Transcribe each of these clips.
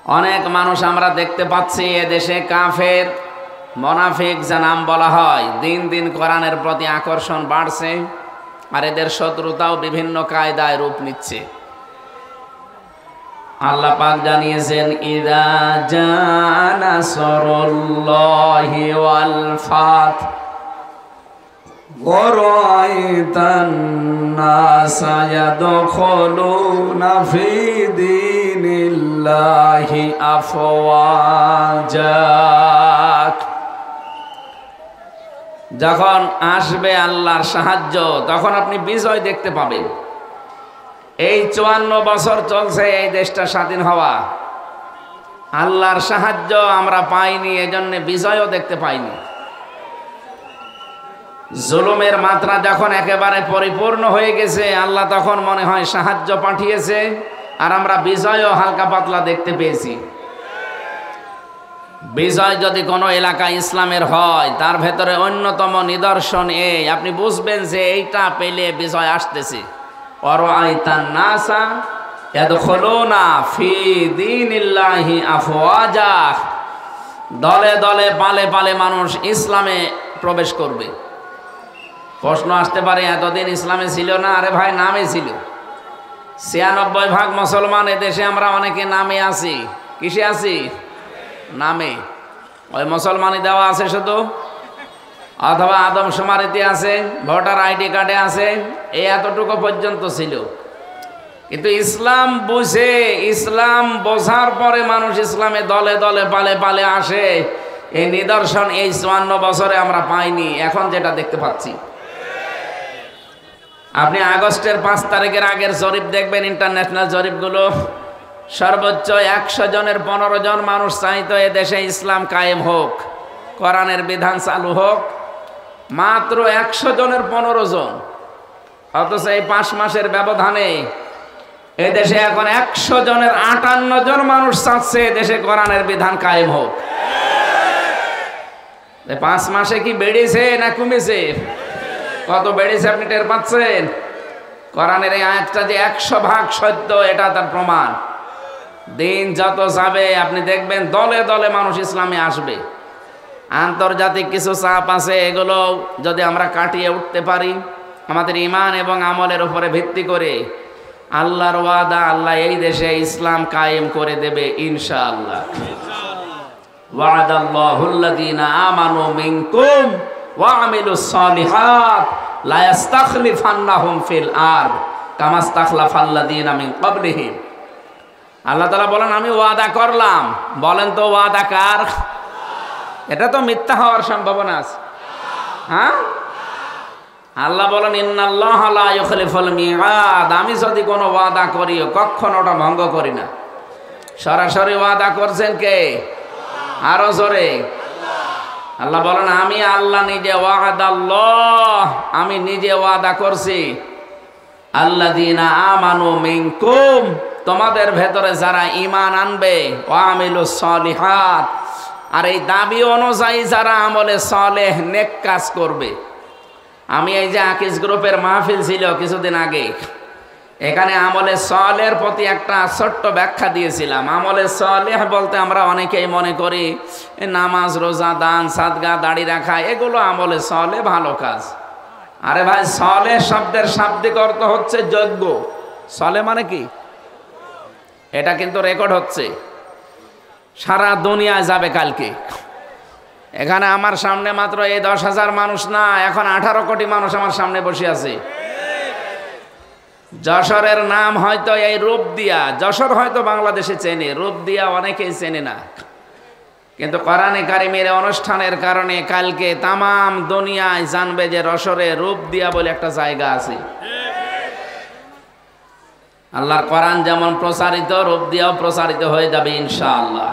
অনেক মানুষ আমরা দেখতে পাচ্ছি এদেশে কাফের মুনাফিক যা নাম বলা হয়, দিন দিন কোরআনের প্রতি আকর্ষণ বাড়ছে, আর এদের শত্রুতাও বিভিন্ন কায়দায় রূপ নিচ্ছে। আল্লাহ পাক জানিয়েছেন, ইযা জাআ নাসরুল্লাহি ওয়াল ফাত ওয়া রাআইতান নাসা ইয়াদখুলুনা ফি দীনিল্লাহি আফওয়াজা। যখন আসবে আল্লাহর সাহায্য, তখন আপনি বিজয় দেখতে পাবেন। এই 54 বছর চলছে এই দেশটা স্বাধীন হওয়া, আল্লাহর সাহায্য আমরা পাইনি, এজন্য বিজয়ও দেখতে পাইনি। জুলুমের মাত্রা যখন একেবারে পরিপূর্ণ হয়ে গেছে, আল্লাহ তখন মনে হয় সাহায্য পাঠিয়েছে, আর আমরা বিজয়ও হালকা পাতলা দেখতে পেয়েছি। বিজয় যদি কোনো এলাকায় ইসলামের হয়, তার ভেতরে অন্যতম নিদর্শন এই, আপনি বুঝবেন যে এইটা পেলে বিজয় আসতেছে। ওয়ারাআইতান নাসা ইয়াদখুলুনা ফি দীনিল্লাহি আফওয়াজা, দলে দলে পালে পালে মানুষ ইসলামে প্রবেশ করবে। প্রশ্ন আসতে পারে, এতদিন ইসলামে ছিল না? আরে ভাই, নামে ছিল। 96% মুসলমান এদেশে, আমরা অনেকে নামে আছি। কিসে আছি? নামে। ওই মুসলমানই দেওয়া আছে শুধু, অথবা আদমশুমারিতে আছে, ভোটার আইডি কার্ডে আছে, এই এতটুকু পর্যন্ত ছিল। কিন্তু ইসলাম বুঝে, ইসলাম বোঝার পরে মানুষ ইসলামে দলে দলে পালে পালে আসে, এই নিদর্শন এই 54 বছরে আমরা পাইনি। এখন যেটা দেখতে পাচ্ছি, আপনি আগস্টের 5 তারিখের আগের জরিপ দেখবেন, ইন্টারন্যাশনাল জরিপগুলো, সর্বোচ্চ 100 জনের 15 জন মানুষ চাইতো এ দেশে ইসলাম কায়েম হোক, কোরআনের বিধান চালু হোক। মাত্র 100 জনের 15 জন। অথচ এই 5 মাসের ব্যবধানে এ দেশে এখন 100 জনের 58 জন মানুষ চাচ্ছে এ দেশে কোরআনের বিধান কায়েম হোক। 5 মাসে কি বেড়েছে না কমেছে? কত বেড়েছে আপনি টের পাচ্ছেন? কোরআনের এই আয়াতটা যে 100% সত্য, এটা তার প্রমাণ। দিন যত যাবে আপনি দেখবেন দলে দলে মানুষ ইসলামে আসবে। আন্তর্জাতিক কিছু চাপ আছে, এগুলো যদি আমরা কাটিয়ে উঠতে পারি, আমাদের ঈমান এবং আমলের উপরে ভিত্তি করে, আল্লাহর ওয়াদা, আল্লাহ এই দেশে ইসলাম কায়েম করে দেবে ইনশাআল্লাহ। ওয়াদাল্লাহুল্লাযীনা আমানু মিনকুম ওয়া আমিলুস সালিহাত লা ইস্তাখলিফান্নাহুম ফিল আরদ কামা ইস্তাখলাফাল্লাযীনা মিন ক্বাবলিহিম। আল্লাহ তাআলা বলেন, আমি ওয়াদা করলাম। বলেন তো ওয়াদা কার? এটা তো মিথ্যা হওয়ার সম্ভাবনা আছে। হ্যাঁ, আল্লাহ বলেন, ইন্নাল্লাহা লা ইউখলিফুল মিআদ, আমি যদি কোনো ওয়াদা করি কখনো ওটা ভঙ্গ করি না। সরাসরি ওয়াদা করছেন কে? আরো জোরে। আল্লাহ বলেন, আমি আল্লাহ নিজে, ওয়াদাল্লাহ, আমি নিজে ওয়াদা করছি। আল্লাযীনা আমানু মিনকুম, তোমাদের ভেতরে যারা ঈমান আনবে, ওয়া আমিলুস সালিহাত, আর এই দাবি অনুযায়ী যারা আমলে সালেহ নেক কাজ করবে। আমি এই যে আকিজ গ্রুপের মাহফিল ছিল কিছুদিন আগে, এখানে আমলে সালেহের প্রতি একটা ছোট্ট ব্যাখ্যা দিয়েছিলাম। আমলে সালেহ বলতে আমরা অনেকেই মনে করি নামাজ, রোজা, দান, সাদগা, দাড়ি রাখা, এগুলো আমলে সালেহ, ভালো কাজ। আরে ভাই, সালেহ শব্দের শাব্দিক অর্থ হচ্ছে যোগ্য। সালেহ মানে কি? এটা কিন্তু রেকর্ড হচ্ছে, সারা দুনিয়ায় যাবে কালকে। এখানে আমার সামনে মাত্র এই 10,000 মানুষ না, এখন 18 কোটি মানুষ আমার সামনে বসে আছে। যশোরের নাম হয়তো এই রূপদিয়া, যশোর হয়তো বাংলাদেশে চেনে, রূপদিয়া অনেকেই চেনে না। কিন্তু কোরআনে কারিমের অনুষ্ঠানের কারণে কালকে তামাম দুনিয়ায় জানবে যে যশোরে রূপদিয়া বলে একটা জায়গা আছে। আল্লাহর কোরআন যেমন প্রচারিত, রূপদিয়াও প্রচারিত হয়ে যাবে ইনশাআল্লাহ।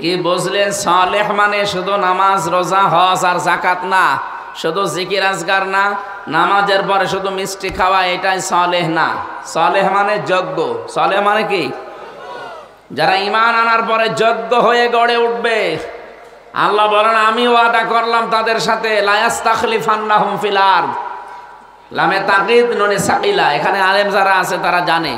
কি বুঝলেন? সালেহ মানে শুধু নামাজ, রোজা, হজ আর যাকাত না, শুধু জিকির আজগার না, নামাজের পরে শুধু মিষ্টি খাওয়া, এটাই সালেহ না। সালেহ মানে যোগ্য। সালেহ মানে কি? যারা ঈমান আনার পরে যোগ্য হয়ে গড়ে উঠবে। আল্লাহ বলেন, আমি ওয়াদা করলাম তাদের সাথে, লা ইস্তাখলিফান্নাহুম ফিল আরদ। লামে তাকিদ নুনে সাকিলা, এখানে আলেম যারা আছে তারা জানে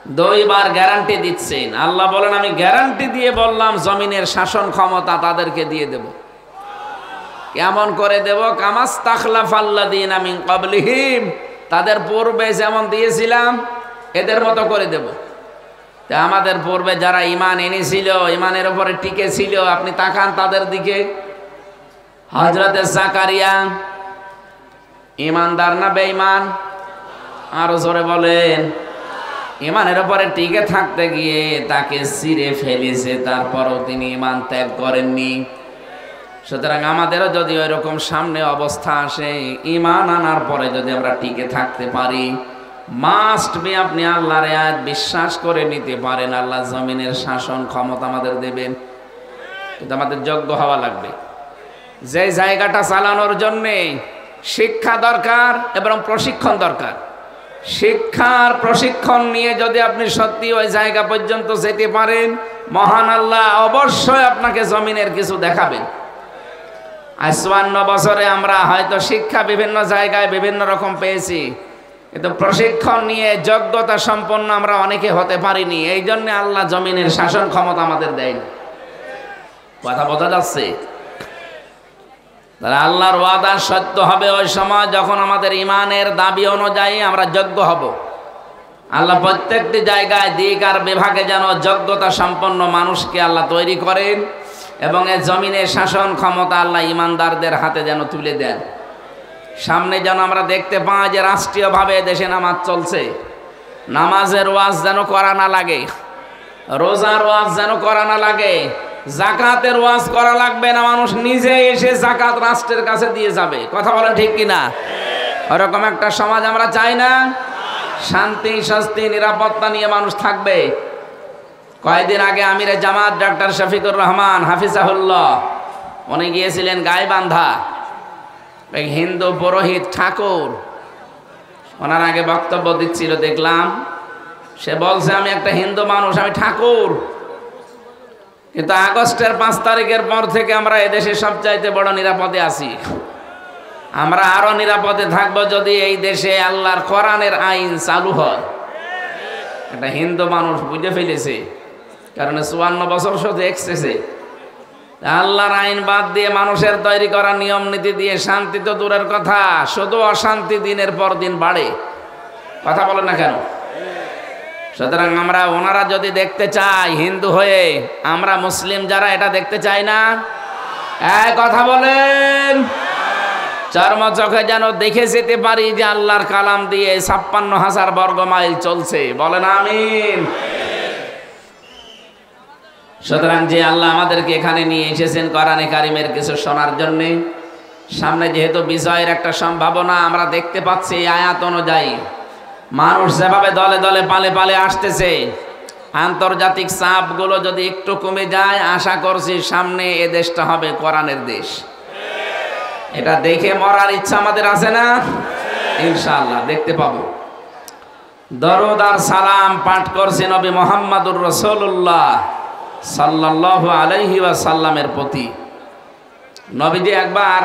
দুইবার গ্যারান্টি দিচ্ছেন। আল্লাহ বলেন, আমি গ্যারান্টি দিয়ে বললাম জমিনের শাসন ক্ষমতা তাদেরকে দিয়ে দেব। কেমন করে দেব? কামাস্তাখলাফাল্লাযীনা মিন ক্বাবলিহিম, তাদের পূর্বে যেমন দিয়েছিলাম এদের মতো করে দেব। তা আমাদের পূর্বে যারা ঈমান এনেছিল, ঈমানের উপরে টিকে ছিল, আপনি তাকান তাদের দিকে। হযরতে জাকারিয়া ঈমানদার না বেঈমান? আরো জোরে বলেন। ঈমানের উপরে টিকে থাকতে গিয়ে তাকে ছিঁড়ে ফেলেছে, তারপরও তিনি ঈমান ত্যাগ করেননি। সুতরাং আমাদেরও যদি ওই রকম সামনে অবস্থা আসে, ঈমান আনার পরে যদি আমরা টিকে থাকতে পারি, মাস্ট বি আপনি আল্লাহর আয়াত বিশ্বাস করে নিতে পারেন, আল্লাহ জমিনের শাসন ক্ষমতা আমাদের দেবেন। কিন্তু আমাদের যোগ্য হওয়া লাগবে। যে জায়গাটা চালানোর জন্যে শিক্ষা দরকার এবং প্রশিক্ষণ দরকার। শিক্ষার প্রশিক্ষণ নিয়ে যদি আপনি সত্যি ওই জায়গা পর্যন্ত যেতে পারেন, মহান আল্লাহ অবশ্যই আপনাকে জমিনের কিছু দেখাবেন। ৫৪ বছরে আমরা হয়তো শিক্ষা বিভিন্ন জায়গায় বিভিন্ন রকম পেয়েছি, কিন্তু প্রশিক্ষণ নিয়ে যোগ্যতা সম্পন্ন আমরা অনেকে হতে পারিনি। এই জন্য আল্লাহ জমিনের শাসন ক্ষমতা আমাদের দেয়নি। কথা বোঝা যাচ্ছে? তাহলে আল্লাহর ওয়াদা সত্য হবে ওই সময় যখন আমাদের ঈমানের দাবি অনুযায়ী আমরা যোগ্য হব। আল্লাহ প্রত্যেকটি জায়গায় দিক আর বিভাগে যেন যোগ্যতা সম্পন্ন মানুষকে আল্লাহ তৈরি করেন, এবং এই জমিনের শাসন ক্ষমতা আল্লাহ ঈমানদারদের হাতে যেন তুলে দেন। সামনে যেন আমরা দেখতে পাই যে রাষ্ট্রীয়ভাবে দেশে নামাজ চলছে, নামাজের ওয়াজ যেন করা না লাগে, রোজার ওয়াজ যেন করা না লাগে, জাকাতের ওয়াজ করা লাগবে না, মানুষ নিজে এসে জাকাত রাষ্ট্রের কাছে দিয়ে যাবে। কথা বলেন ঠিক কিনা? ওরকম একটা সমাজ আমরা চাই না। শান্তি, স্বস্তি, নিরাপত্তা নিয়ে মানুষ থাকবে। কয়েকদিন আগে আমিরে জামাত ডক্টর শফিকুর রহমান হাফিজাহুল্লাহ উনি গিয়েছিলেন গাইবান্ধা। এক হিন্দু পুরোহিত ঠাকুর ওনার আগে বক্তব্য দিচ্ছিল, দেখলাম সে বলছে, আমি একটা হিন্দু মানুষ, আমি ঠাকুর, কিন্তু আগস্টের 5 তারিখের পর থেকে আমরা এদেশে সবচাইতে বড় নিরাপদে আছি। আমরা আরো নিরাপদে থাকবো যদি এই দেশে আল্লাহর কোরআনের আইন চালু হয়। একটা হিন্দু মানুষ বুঝে ফেলেছে, কারণ 54 বছর শুধু এক্সেসে আল্লাহর আইন বাদ দিয়ে মানুষের তৈরি করা নিয়ম নীতি দিয়ে শান্তি তো দূরের কথা, শুধু অশান্তি দিনের পর দিন বাড়ে। কথা বলেন না কেন? সুতরাং আমরা ওনারা যদি দেখতে চাই হিন্দু হয়ে, আমরা মুসলিম যারা এটা দেখতে চাই না? এই কথা বলেন। চর্ম চোখে যেন দেখে যেতে পারি যে আল্লাহর কালাম দিয়ে 56,000 বর্গ মাইল চলছে। বলেন আমিন। সুতরাং যে আল্লাহ আমাদেরকে এখানে নিয়ে এসেছেন কোরআনে কারিমের কিছু শোনার জন্যে, সামনে যেহেতু বিজয়ের একটা সম্ভাবনা আমরা দেখতে পাচ্ছি, এই আয়াত অনুযায়ী মানুষ যেভাবে দলে দলে পালে পালে আসতেছে, আন্তর্জাতিক চাপগুলো যদি একটু কমে যায়, আশা করছি সামনে এ দেশটা হবে কোরআনের দেশ। এটা দেখে মরার ইচ্ছা আমাদের আছে না? ইনশাআল্লাহ দেখতে পাবো। দরুদ আর সালাম পাঠ করছে নবী মুহাম্মদুর রাসূলুল্লাহ সাল্লাল্লাহু আলাইহি ওয়াসাল্লামের প্রতি। নবীজি একবার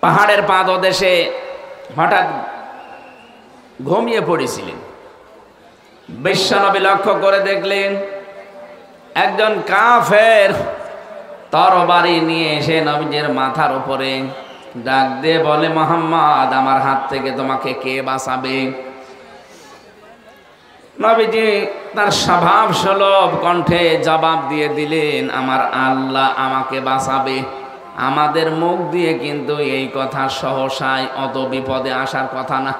পাহাড়ের পাদদেশে হঠাৎ ঘুমিয়ে পড়েছিলেন। বিশ্বনবী লক্ষ্য করে দেখলেন একজন কাফের তরবারি নিয়ে এসে নবীজির মাথার উপরে ডাক দিয়ে বলে, মুহাম্মদ, আমার হাত থেকে তোমাকে কে বাঁচাবে? নবীজি তার স্বভাব সুলভ কণ্ঠে জবাব দিয়ে দিলেন, আমার আল্লাহ আমাকে বাঁচাবে। আমাদের মুখ দিয়ে কিন্তু এই কথা সহসায় অত বিপদে আসার কথা না।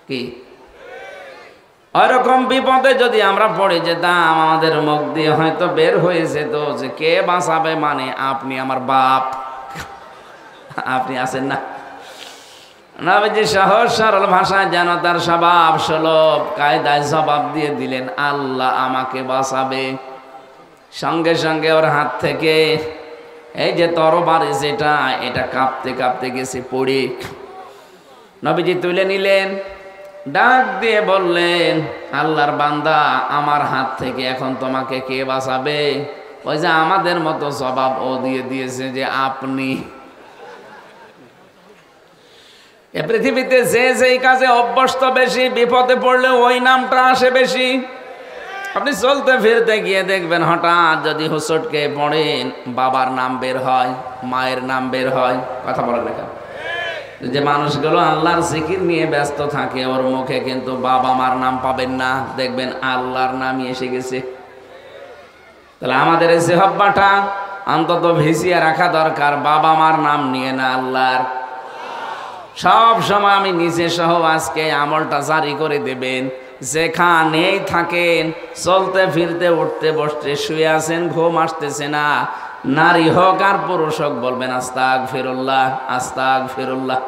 কি ওইরকম বিপদে যদি আমরা পড়ে যেতাম, আমাদের মুখ দিয়ে হয়তো বের হয়ে যেত যে কে বাঁচাবে, মানে আপনি আমার বাপ, আপনি আছেন না। নবীজি সহজ সরল ভাষায় যেন তার স্বভাব সুলভ কায়দায় জবাব দিয়ে দিলেন, আল্লাহ আমাকে বাঁচাবে। সঙ্গে সঙ্গে ওর হাত থেকে এই যে তরবারি যেটা, এটা কাঁপতে কাঁপতে গেছে পড়ে। নবীজি তুলে নিলেন, ডাক দিয়ে বললেন, আল্লাহর বান্দা, আমার হাত থেকে এখন তোমাকে কে বাঁচাবে? ওই যে আমাদের মতো জবাব ও দিয়ে দিয়েছে যে আপনি। এ পৃথিবীতে যে যেই কাজে অভ্যস্ত বেশি, বিপদে পড়লে ওই নামটা আসে বেশি। আপনি চলতে ফিরতে গিয়ে দেখবেন হঠাৎ যদি হুসটকে পড়েন, বাবার নাম বের হয়, মায়ের নাম বের হয়। কথা বলেন না কেন? যে মানুষগুলো আল্লাহর জিকির নিয়ে ব্যস্ত থাকে, ওর মুখে কিন্তু বাবা মার নাম পাবেন না, দেখবেন আল্লাহর নামই এসে গেছে। তাহলে আমাদের এই জিহ্বাটা অন্তত ভিজিয়ে রাখা দরকার, বাবা মার নাম নিয়ে না, আল্লাহর। সব সময় আমি নিজে সহ আজকে আমলটা জারি করে দেবেন, যেখানেই থাকেন, চলতে ফিরতে উঠতে বসতে, শুয়ে আছেন, ঘুম আসতেছে না, নারী হোক আর পুরুষ হোক, বলবেন আস্তাগফিরুল্লাহ, আস্তাগফিরুল্লাহ।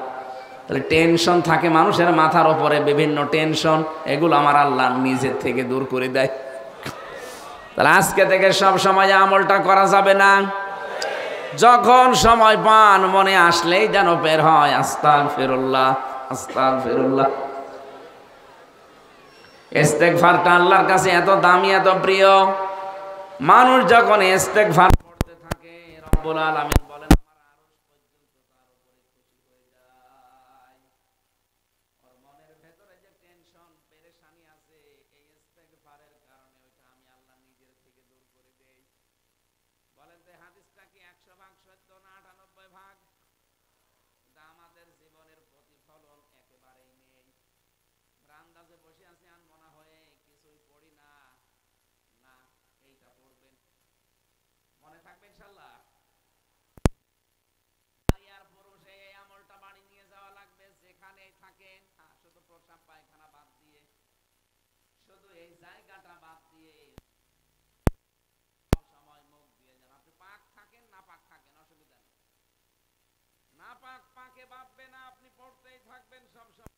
তাহলে টেনশন থাকে মানুষের মাথার উপরে, বিভিন্ন টেনশন, এগুলো আমার আল্লাহ নিজের থেকে দূর করে দেয়। তাহলে আজকে থেকে সব সময় আমলটা করা যাবে না, যখন সময় পান মনে আসলেই যেন বের হয় আস্তাগফিরুল্লাহ, আস্তাগফিরুল্লাহ। ইস্তেগফারটা আল্লাহর কাছে এত দামি, এত প্রিয়। মানুষ যখন ইস্তেগফার করতে থাকে, রব্বুল আলামিন বলেন আমার আরশ পর্যন্ত তার উপরে খুশি হয়ে যায়। ওর মনের ভেতরে যে টেনশন পেরেশানি আছে, এই ইস্তেগফারের কারণে ওইটা আমি আল্লাহ নিজের থেকে দূর করে দেই। বলেন তো হাদিসটা কি 100 ভাগ সত্য না 98 ভাগ? কিন্তু আমাদের জীবনের প্রতিফলন একেবারেই নেই। রান্দাজে বসে আছি আর মনে হয় কিছুই পড়ি না, না এইটা পড়বেন, মনে থাকবে ইনশাআল্লাহ। নারী আর পুরুষে এই আমলটা বাড়ি নিয়ে যাওয়া লাগবে, যেখানেই থাকেন। শুধু প্রস্রাব পায়খানা বাদ দিয়ে, শুধু এই জায়গাটা বাদ দিয়ে সময় মুখ দিয়ে যান। আপনি পাক থাকেন না পাক থাকেন, অসুবিধা নেই। না পাক পাকে ভাববে না, আপনি পড়তেই থাকবেন সব সময়।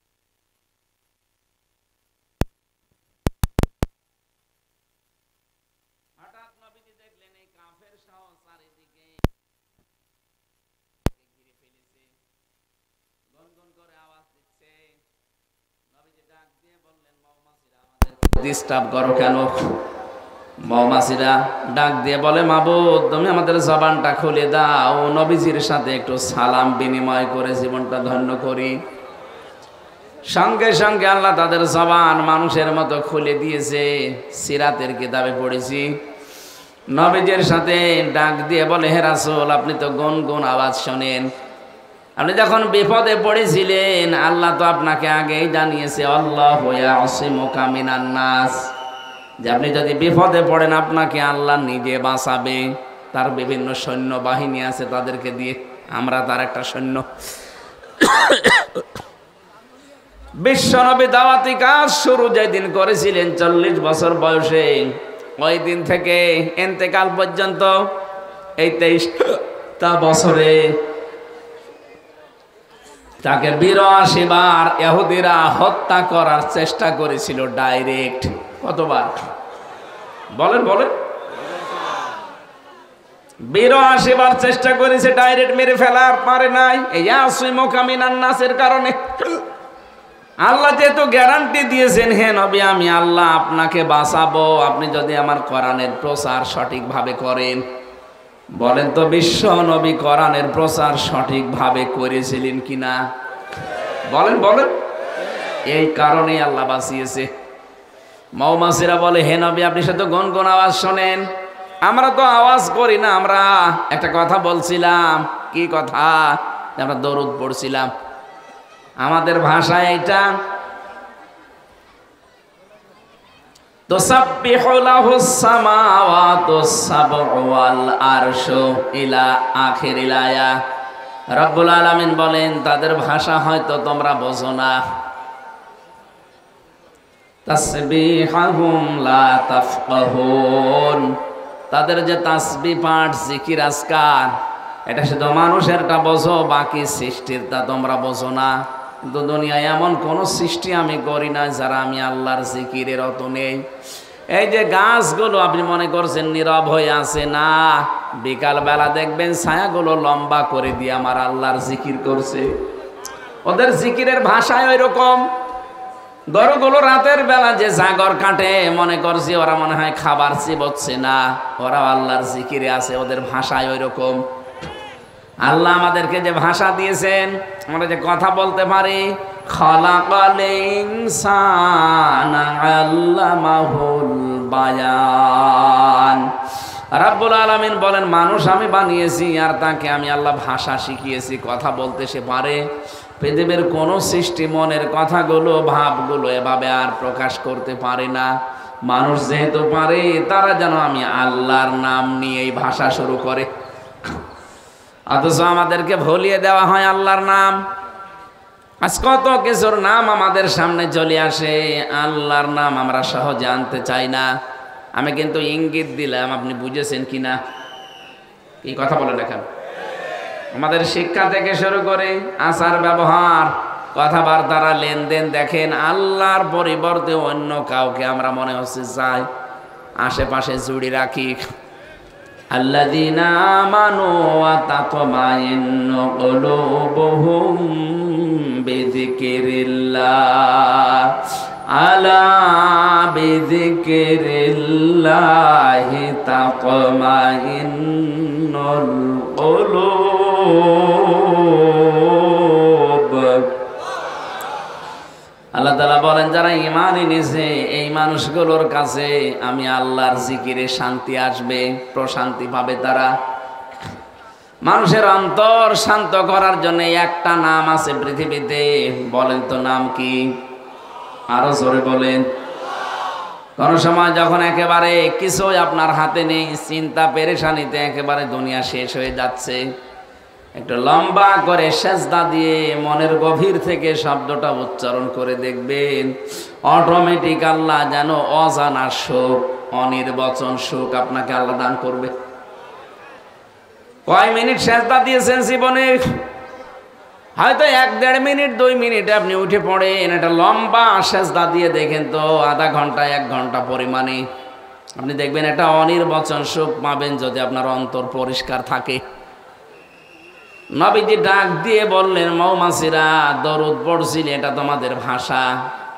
হঠাৎ নবীজি দেখলেন এই কাফের সহ চারিদিকে ঘিরে ফেলেছে, গুনগুন করে আওয়াজ দিচ্ছে। নবীজি ডাক দিয়ে বললেন, মৌমাছিরা আমাদের ডিস্টার্ব করো কেন? মৌমাছিরা ডাক দিয়ে বলে, মাবুদ তুমি আমাদের জবানটা খুলে দাও, নবীজির সাথে একটু সালাম বিনিময় করে জীবনটা ধন্য করি। সঙ্গে সঙ্গে আল্লাহ তাদের জবান মানুষের মতো খুলে দিয়েছে। সিরাতের কিতাবে পড়েছি, নবীজির সাথে ডাক দিয়ে বলে, হে রাসূল আপনি তো গুনগুন আওয়াজ শোনেন, আপনি যখন বিপদে পড়েছিলেন আল্লাহ তো আপনাকে আগেই জানিয়েছে, আল্লাহু ইয়াসিমুকা মিনান নাস, যে আপনি যদি বিপদে পড়েন আপনাকে আল্লাহ নিজে বাঁচাবে। তার বিভিন্ন সৈন্য বাহিনী আছে, তাদেরকে দিয়ে, আমরা তার একটা সৈন্য। বিশ্বনবী দাওয়াতি কাজ শুরু যেদিন করেছিলেন 40 বছর বয়সে, ওই দিন থেকে ইন্তেকাল পর্যন্ত এই 23টা বছরে তাকে 82 বার ইহুদিরা হত্যা করার চেষ্টা করেছিল ডাইরেক্ট। কতবার বলেন বলেন? 82 বার চেষ্টা করেছে ডাইরেক্ট মেরে ফেলার, পারে নাই। এই ইয়াসিমুকা মিনান নাসের কারণে আল্লাহ যেহেতু গ্যারান্টি দিয়েছেন, হে নবী আমি আল্লাহ আপনাকে বাঁচাবো আপনি যদি আমার কোরআনের প্রচার সঠিকভাবে করেন। বলেন তো বিশ্ব নবী কোরআনের প্রচার সঠিকভাবে করেছিলেন কিনা? বলেন বলেন? এই কারণে আল্লাহ বাঁচিয়েছে। মৌমাছিরা বলে, হে নবী আপনি শুধু গুনগুন আওয়াজ শোনেন, আমরা তো আওয়াজ করি না, আমরা একটা কথা বলছিলাম। কি কথা? আমরা দরুদ পড়ছিলাম। আমাদের ভাষায় এটা তুসাব্বিহু লাহুস সামাওয়াতুস সাবউ ওয়াল আরশু ইলা আখিরিল আয়া। রব্বুল আলামিন বলেন তাদের ভাষা হয়তো তোমরা বোঝো না, তাসবিহুম লা তাফকাহুন, তাদের যে তাসবিহ পাঠ জিকির আজকার এটা শুধু মানুষেরটা বোঝো, বাকি সৃষ্টিরটা তোমরা বোঝো না। কিন্তু দুনিয়ায় এমন কোন সৃষ্টি আমি করি না যারা আমি আল্লাহর জিকিরের অত নেই। এই যে গাছগুলো আপনি মনে করছেন নীরব হয়ে আছে, না, বিকাল বেলা দেখবেন ছায়াগুলো লম্বা করে দিয়ে আমার আল্লাহর জিকির করছে। ওদের জিকিরের ভাষায় ওই রকম। গরুগুলো রাতের বেলা যে জাগর কাটে, মনে করছি ওরা মনে হয় খাবার চিবোচ্ছে, না, ওরা আল্লাহর জিকিরে আছে, ওদের ভাষায় ওই রকম। আল্লাহ আমাদেরকে যে ভাষা দিয়েছেন, আমরা যে কথা বলতে পারি, খালাকাল ইনসানা আল্লামাহুল বায়ান। রাব্বুল আলামিন বলেন, মানুষ আমি বানিয়েছি আর তাকে আমি আল্লাহ ভাষা শিখিয়েছি, কথা বলতে সে পারে। পৃথিবীর কোনো সৃষ্টি মনের কথাগুলো, ভাবগুলো এভাবে আর প্রকাশ করতে পারে না। মানুষ যেহেতু পারে, তারা যেন আমি আল্লাহর নাম নিয়েই ভাষা শুরু করে। অথচ আমাদেরকে ভুলিয়ে দেওয়া হয় আল্লাহর নাম। আজ কত কিছুর নাম আমাদের সামনে চলে আসে, আল্লাহর নাম আমরা সহজে আনতে চাই না। আমি কিন্তু ইঙ্গিত দিলাম, আপনি বুঝেছেন কিনা? কি কথা বলেন এখন? আমাদের শিক্ষা থেকে শুরু করে আচার ব্যবহার, কথাবার্তারা, লেনদেন দেখেন, আল্লাহর পরিবর্তে অন্য কাউকে আমরা মনে হচ্ছে চাই, আশেপাশে জুড়ি রাখি। আল্লাযীনা আমানু ওয়া তাতমাইন্নু কুলুবুহুম বিযিকরিল্লাহ, আলা বিযিকরিল্লাহি তাতমাইন্নুল কুলুব। আল্লাহ তাআলা বলেন, যারা ঈমান এনেছে এই মানুষগুলোর কাছে আমি আল্লাহর জিকিরে শান্তি আসবে, প্রশান্তি পাবে তারা। মানুষের অন্তর শান্ত করার জন্য একটা নাম আছে পৃথিবীতে, বলেন তো নাম কি? আরো জোরে বলেন। কোন সময় যখন একেবারে কিছুই আপনার হাতে নেই, চিন্তা পেরেশানিতে একেবারে দুনিয়া শেষ হয়ে যাচ্ছে, একটু লম্বা করে সেজদা দিয়ে মনের গভীর থেকে শব্দটা উচ্চারণ করে দেখবেন, অটোমেটিক আল্লাহ যেন অজানা সুখ, অনির্বচন সুখ আপনাকে আল্লাহ দান করবে। কয় মিনিট সেজদা দিয়েছেন জীবনে? হয়তো 1-1.5 মিনিট, 2 মিনিটে আপনি উঠে পড়েন। এটা লম্বা সেজদা দিয়ে দেখেন তো, আধা ঘন্টা 1 ঘন্টা পরিমাণে আপনি দেখবেন এটা অনির্বচন সুখ পাবেন, যদি আপনার অন্তর পরিষ্কার থাকে। নবীজি ডাক দিয়ে বললেন, মৌমাছিরা দরুদ পড়ছিল, এটা তোমাদের ভাষা।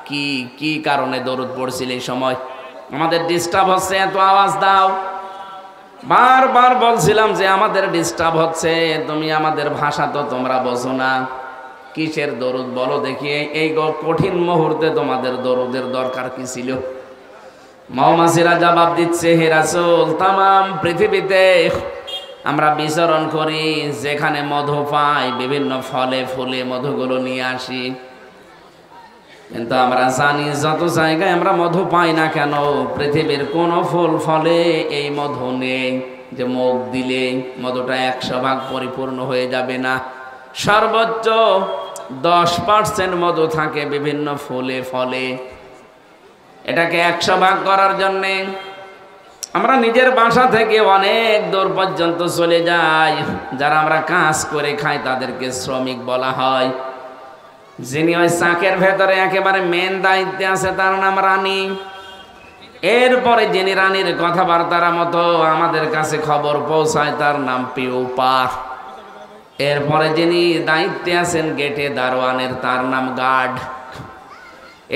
কি কি কারণে দরুদ পড়ছিল এই সময়? আমাদের ডিস্টার্ব হচ্ছে, এত আওয়াজ দাও। বারবার বলছিলাম যে আমাদের ডিস্টার্ব হচ্ছে, তুমি আমাদের ভাষা তো তোমরা বোঝো না, কিসের দরুদ বলো দেখি। এই কঠিন মুহূর্তে তোমাদের দরুদের দরকার কি ছিল? মৌমাছিরা জবাব দিচ্ছে, হে রাসূল, তামাম পৃথিবীতে আমরা বিচরণ করি, যেখানে মধু পাই বিভিন্ন ফলে ফুলে মধুগুলো নিয়ে আসি, কিন্তু আমরা জানি যত জায়গায় আমরা মধু পাই না কেন, পৃথিবীর কোনো ফুল ফলে এই মধু নেই যে মুখ দিলে মধুটা 100 ভাগ পরিপূর্ণ হয়ে যাবে না। সর্বোচ্চ 10% মধু থাকে বিভিন্ন ফুলে ফলে। এটাকে 100 ভাগ করার জন্যে আমরা নিজের বাসা থেকে অনেক দূর পর্যন্ত চলে যাই। যারা আমরা কাজ করে খাই তাদেরকে শ্রমিক বলা হয়। যিনি ওই চাকের ভেতরে একেবারে মেন দায়িত্বে আছে তার নাম রানী। এরপরে যিনি রানীর কথাবার্তার মতো আমাদের কাছে খবর পৌঁছায় তার নাম পিউপার। এরপরে যিনি দায়িত্বে আছেন গেটে দারোয়ানের, তার নাম গার্ড।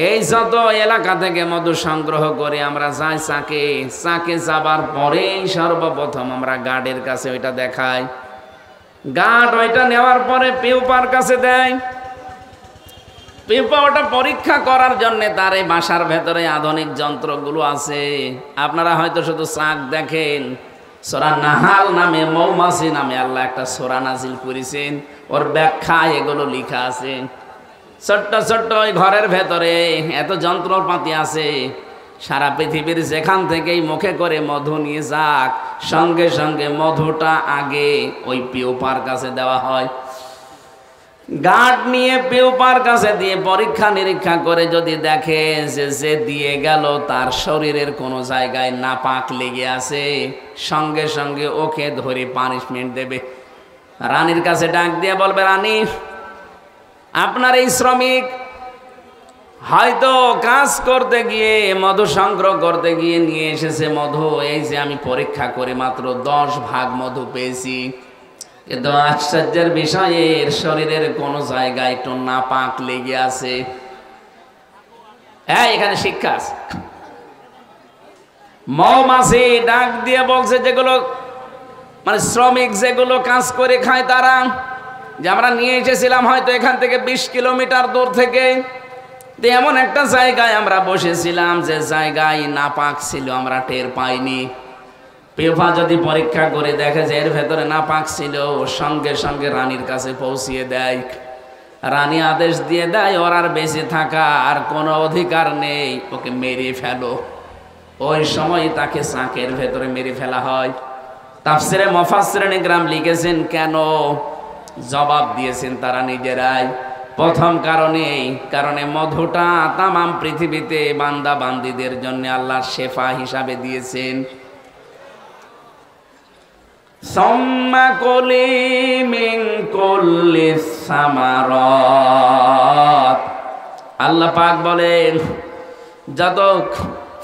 এই যত এলাকা থেকে মধু সংগ্রহ করে আমরা যাই চাকে, চাকে যাবার পরেই সর্বপ্রথম আমরা গার্ডের কাছে ওইটা দেখাই। গার্ড ওইটা নেওয়ার পরে পিউপার কাছে দেয়। পিউপা ওটা পরীক্ষা করার জন্য তার এই বাসার ভেতরে আধুনিক যন্ত্রগুলো আছে। আপনারা হয়তো শুধু চাক দেখেন, সূরা নাহাল নামে, মৌমাছি নামে আল্লাহ একটা সূরা নাজিল করেছেন, ওর ব্যাখ্যা এগুলো লেখা আছে। ছোট্ট ছোট্ট ওই ঘরের ভেতরে এত যন্ত্রপাতি আছে, সারা পৃথিবীর যেখান থেকেই মুখে করে মধু নিয়ে যাক, সঙ্গে সঙ্গে মধুটা আগে ওই পিউপার কাছে দেওয়া হয়। গার্ড নিয়ে পিউপার কাছে দিয়ে পরীক্ষা নিরীক্ষা করে যদি দেখে যে দিয়ে গেল তার শরীরের কোনো জায়গায় নাপাক লেগে আছে, সঙ্গে সঙ্গে ওকে ধরে পানিশমেন্ট দেবে। রানীর কাছে ডাক দিয়ে বলবে, রানী, আপনার এই শ্রমিক হয়তো কাজ করতে গিয়ে, মধু সংগ্রহ করতে গিয়ে নিয়ে এসেছে মধু, এই যে আমি পরীক্ষা করে মাত্র 10 ভাগ মধু পেয়েছি, কিন্তু আশ্চর্যের বিষয় এর শরীরের কোন জায়গায় একটু নাপাক লেগে আছে। হ্যাঁ, এখানে শিক্ষা আছে। মৌমাছি ডাক দিয়ে বলছে, যেগুলো মানে শ্রমিক যেগুলো কাজ করে খায় তারা, যে আমরা নিয়ে এসেছিলাম হয়তো এখান থেকে 20 কিলোমিটার দূর থেকে, এমন একটা জায়গায় আমরা বসেছিলাম যে জায়গায় নাপাক ছিল, আমরা টের পাইনি। পেফা যদি পরীক্ষা করে দেখে যে এর ভেতরে নাপাক ছিল, সঙ্গে সঙ্গে রানীর কাছে পৌঁছিয়ে দেয়। রানী আদেশ দিয়ে দেয় ওর আর বেঁচে থাকা আর কোনো অধিকার নেই, ওকে মেরে ফেলো। ওই সময় তাকে চাকের ভেতরে মেরে ফেলা হয়। তাফসিরে মুফাসসিরিন ইকরাম লিখেছেন কেন, জবাব দিয়েছেন তারা নিজেরাই। প্রথম কারণে মধুটা তামাম পৃথিবীতে বান্দা বান্দীদের জন্য আল্লাহ শেফা হিসাবে দিয়েছেন। সুম্মা কুলি মিন কুল্লিস সামারাত, আল্লাহ পাক বলেন যত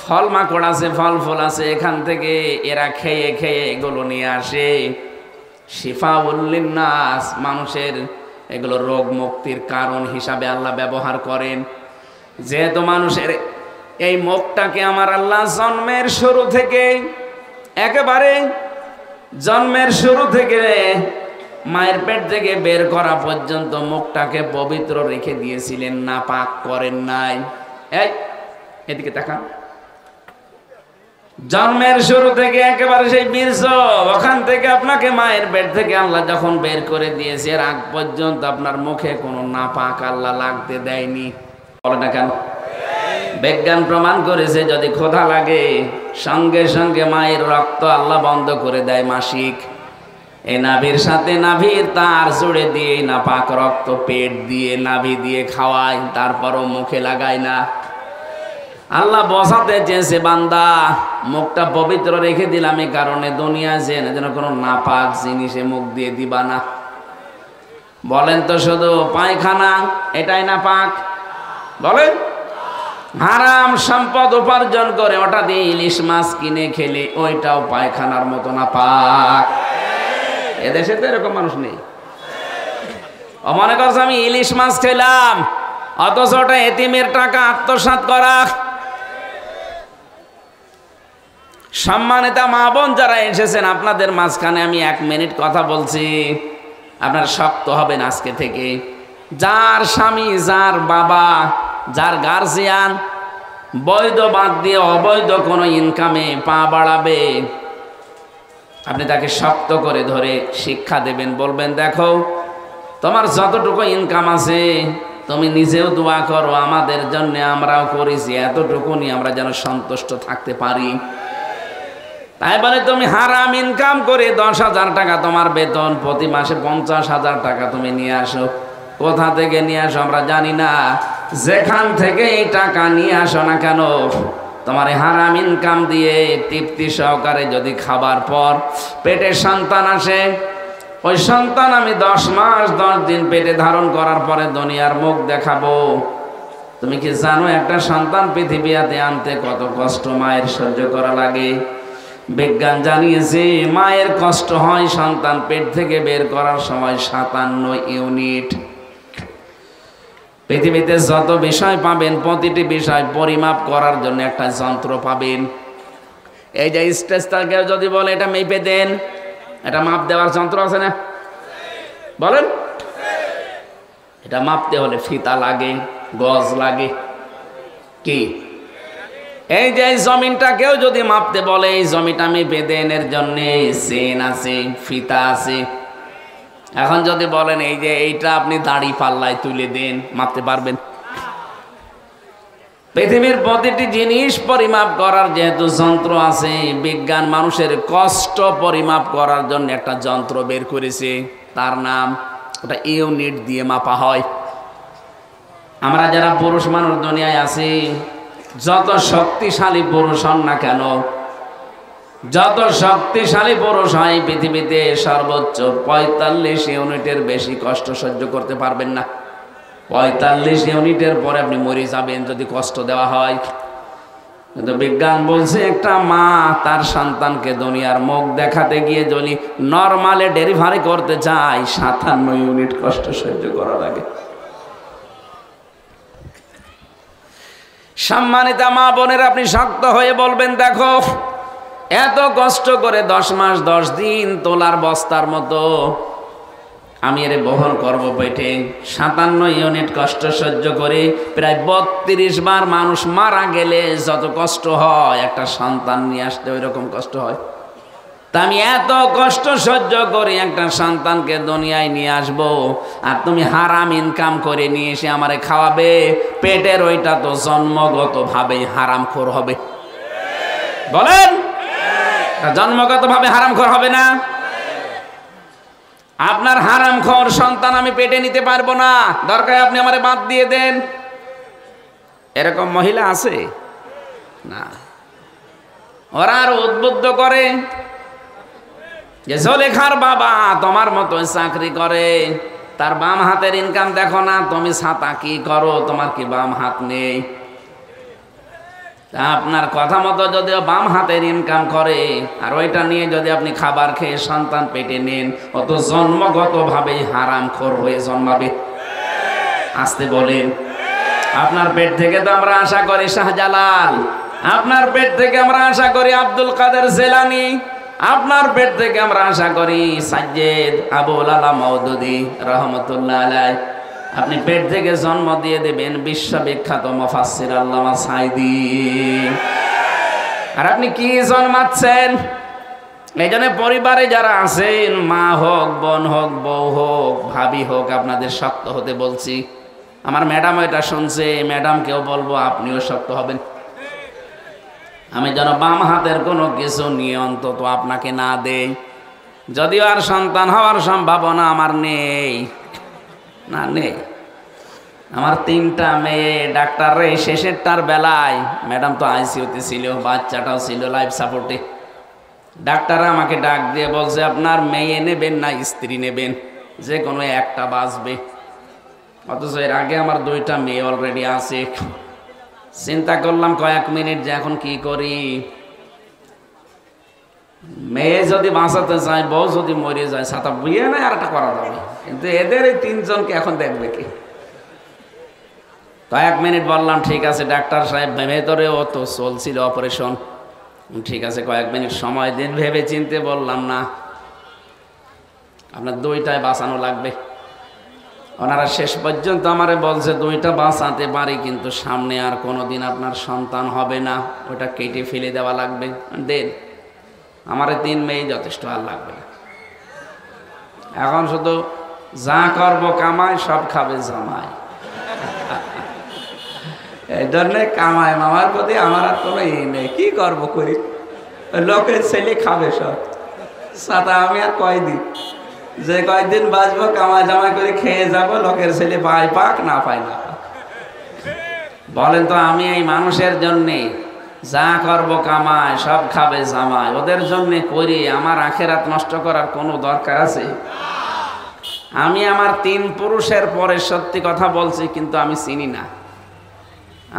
ফল মাকড় আছে, ফল ফুল আছে, এখান থেকে এরা খেয়ে খেয়ে এগুলো নিয়ে আসে। শিফাউল লিন্নাস, মানুষের এগুলো রোগ মুক্তির কারণ হিসাবে আল্লাহ ব্যবহার করেন। যেহেতু মানুষের এই মুখটাকে আমার আল্লাহ জন্মের শুরু থেকে, একেবারে জন্মের শুরু থেকে মায়ের পেট থেকে বের করা পর্যন্ত মুখটাকে পবিত্র রেখে দিয়েছিলেন, না পাক করেন নাই। এই এদিকে তাকান, জন্মের শুরু থেকে একেবারে সেই বীর্য, ওখান থেকে আপনাকে মায়ের পেট থেকে আল্লাহ যখন বের করে দিয়েছে, এর আগ পর্যন্ত আপনার মুখে কোনো নাপাক আল্লাহ লাগতে দেয়নি। বলে না কেন? বিজ্ঞান প্রমাণ করেছে যদি ক্ষুধা লাগে সঙ্গে সঙ্গে মায়ের রক্ত আল্লাহ বন্ধ করে দেয় মাসিক। এই নাভির সাথে নাভির তার জুড়ে দিয়ে নাপাক রক্ত পেট দিয়ে নাভি দিয়ে খাওয়ায়, তারপরও মুখে লাগায় না। আল্লাহ বোঝাতে চেয়েছে বান্দা মুখটা পবিত্র রেখে দিলাম এই কারণে, দুনিয়া যেন কোনো নাপাক জিনিসে মুখ দিয়ে দিবা না। বলেন তো শুধু পায়খানা এটাই নাপাক? বলেন, হারাম সম্পদ উপার্জন করে ওটা দিয়ে ইলিশ মাছ কিনে খেলে ওইটাও পায়খানার মতো নাপাক। এদেশে তো এরকম মানুষ নেই। ও মনে করছে আমি ইলিশ মাছ খেলাম, অথচ ওটা এতিমের টাকা আত্মসাৎ করা। সম্মানিত মা বোন যারা এসেছেন, আপনাদের মাঝখানে আমি 1 মিনিট কথা বলছি, আপনার শক্ত হবেন আজকে থেকে। যার স্বামী, যার বাবা, যার গার্জিয়ান বৈধ বাদ দিয়ে অবৈধ কোনো ইনকামে পা বাড়াবে, আপনি তাকে শক্ত করে ধরে শিক্ষা দেবেন, বলবেন দেখো তোমার যতটুকু ইনকাম আছে তুমি নিজেও দোয়া করো আমাদের জন্য, আমরাও করেছি, এতটুকু নিয়ে আমরা যেন সন্তুষ্ট থাকতে পারি। তাই বলে তুমি হারাম ইনকাম করে 10,000 টাকা তোমার বেতন, প্রতি মাসে 50,000 টাকা তুমি নিয়ে আসো। কোথা থেকে নিয়ে আসো আমরা জানি না, যেখান থেকে এই টাকা নিয়ে আসো না কেন, তোমার হারাম ইনকাম দিয়ে তৃপ্তি সহকারে যদি খাবার পর পেটে সন্তান আসে, ওই সন্তান আমি 10 মাস 10 দিন পেটে ধারণ করার পরে দুনিয়ার মুখ দেখাবো। তুমি কি জানো একটা সন্তান পৃথিবীতে আনতে কত কষ্ট মায়ের সহ্য করা লাগে? বিজ্ঞান জানিয়েছে মায়ের কষ্ট হয় সন্তান পেট থেকে বের করার সময় 57 ইউনিট। পৃথিবীতে যত বিষয় পাবেন প্রতিটি বিষয় পরিমাপ করার জন্য একটা যন্ত্র পাবেন। এই যে স্টেজটাকে যদি বলে এটা মেপে দেন, এটা মাপ দেওয়ার যন্ত্র আছে না? বলেন, এটা মাপতে হলে ফিতা লাগে, গজ লাগে, কি? এই যে জমিনটাকেও যদি মাপতে বলে এই জমিটা মেপে দেন, এর জন্য চেন আছে, ফিতা আছে। এখন যদি বলেন এই যে এইটা আপনি দাড়ি পাল্লায় তুলে দেন, মাপতে পারবেন? পৃথিবীর প্রতিটি জিনিস পরিমাপ করার যেহেতু যন্ত্র আছে, বিজ্ঞান মানুষের কষ্ট পরিমাপ করার জন্য একটা যন্ত্র বের করেছে, তার নাম, ওটা ইউনিট দিয়ে মাপা হয়। আমরা যারা পুরুষ মানুষ দুনিয়ায় আছি, যত শক্তিশালী পুরুষ হন না কেন, যত শক্তিশালী পুরুষ হয় পৃথিবীতে সর্বোচ্চ 45 ইউনিটের বেশি কষ্ট সহ্য করতে পারবেন না। 45 ইউনিটের পরে আপনি মরে যাবেন যদি কষ্ট দেওয়া হয়। কিন্তু বিজ্ঞান বলছে একটা মা তার সন্তানকে দুনিয়ার মুখ দেখাতে গিয়ে যদি নরমালে ডেলিভারি করতে চায় 57 ইউনিট কষ্ট সহ্য করা লাগে। সম্মানিত মা বোনের, আপনি শক্ত হয়ে বলবেন দেখো এত কষ্ট করে 10 মাস 10 দিন তোলার বস্তার মতো আমি এর বহন করব পেটে। 57 ইউনিট কষ্ট সহ্য করে প্রায় 32 বার মানুষ মারা গেলে যত কষ্ট হয় একটা সন্তান নিয়ে আসতে ওই রকম কষ্ট হয়। তা আমি এত কষ্ট সহ্য করে একটা সন্তানকে দুনিয়ায় নিয়ে আসব, আর তুমি হারাম ইনকাম করে নিয়ে এসে আমারে খাওয়াবে। পেটের ওইটা তো জন্মগতভাবেই হারামখোর হবে। বলেন, জন্মগতভাবে হারামখোর হবে না? আপনার হারামখোর সন্তান আমি পেটে নিতে পারবো না, দরকার আপনি আমারে বাদ দিয়ে দেন। এরকম মহিলা আছে না? ওরা আর উদ্বুদ্ধ করে যে জলেখার বাবা তোমার মতো চাকরি করে, তার বাম হাতের ইনকাম দেখো না, তুমি ছাতা কি করো, তোমার কি বাম হাত নেই? আপনার কথা মতো যদিও বাম হাতের ইনকাম করে, আর ওইটা নিয়ে যদি আপনি খাবার খেয়ে সন্তান পেটে নেন, অত জন্মগতভাবেই হারামখোর হয়ে জন্মাবে। আসতে বলেন, আপনার পেট থেকে তো আমরা আশা করি শাহজালাল, আপনার পেট থেকে আমরা আশা করি আব্দুল কাদের জেলানি, আপনার পেট থেকে আমরা আশা করি সাজ্জেদ আবুল আলা মওদুদি রহমতুল্লাহ আলাইহি। আপনি পেট থেকে জন্ম দিয়ে দেবেন বিশ্ববিখ্যাত মুফাসসির আল্লামা সাঈদী। আর আপনি কি জন্মাচ্ছেন? এই জন্য পরিবারে যারা আছেন, মা হোক, বোন হোক, বউ হোক, ভাবি হোক, আপনাদের শক্ত হতে বলছি। আমার ম্যাডাম এটা শুনছে, ম্যাডামকেও বলবো আপনিও শক্ত হবেন। আমি যেন বাম হাতের কোনো কিছু নিয়ে অন্তত আপনাকে না দেই। যদিও আর সন্তান হওয়ার সম্ভাবনা আমার নেই, না নেই। আমার 3টা মেয়ে, ডাক্তার রে শেষেরটার বেলায়, ম্যাডাম তো আইসিইউতে ছিল, বাচ্চাটাও ছিল লাইফ সাপোর্টে। ডাক্তাররা আমাকে ডাক দিয়ে বলছে আপনার মেয়ে নেবেন না স্ত্রী নেবেন, যে কোনো একটা বাঁচবে। অথচ এর আগে আমার 2টা মেয়ে অলরেডি আছে। চিন্তা করলাম কয়েক মিনিট যে এখন কি করি। মেয়ে যদি বাঁচাতে চায়, বউ যদি মরে যায়, ছাতা বুঝিয়ে নেয় আর একটা করা যাবে, কিন্তু এদের এই 3জনকে এখন দেখবে কি? কয়েক মিনিট বললাম ঠিক আছে ডাক্তার সাহেব, ভেতরেও তো চলছিল অপারেশন, ঠিক আছে কয়েক মিনিট সময় দিন। ভেবে চিনতে বললাম না, আপনার 2টাই বাঁচানো লাগবে। ওনারা শেষ পর্যন্ত আমারে বলছে 2টা বাঁচাতে পারি, কিন্তু সামনে আর কোনোদিন আপনার সন্তান হবে না, ওটা কেটে ফেলে দেওয়া লাগবে। দেন, আমার 3 মেয়ে যথেষ্ট, আর লাগবে না। এখন শুধু যা করবো কামাই, সব খাবে জামাই। এই জন্যে কামাই মামার প্রতি আমার আর কোনো নেই। কি করবো করি, লোকের ছেলে খাবে সব। সাথে আমি আর কয়দিন, যে কয়দিন বাঁচবো কামাই জামাই করে খেয়ে যাবো, লোকের ছেলে পায় পাক, না পায় না পাক। বলেন তো, আমি এই মানুষের জন্যে যা করবো কামাই, সব খাবে জামাই, ওদের জন্যে করি। আমার আখেরাত নষ্ট করার কোনো দরকার আছে? আমি আমার 3 পুরুষের পরে সত্যি কথা বলছি, কিন্তু আমি চিনি না।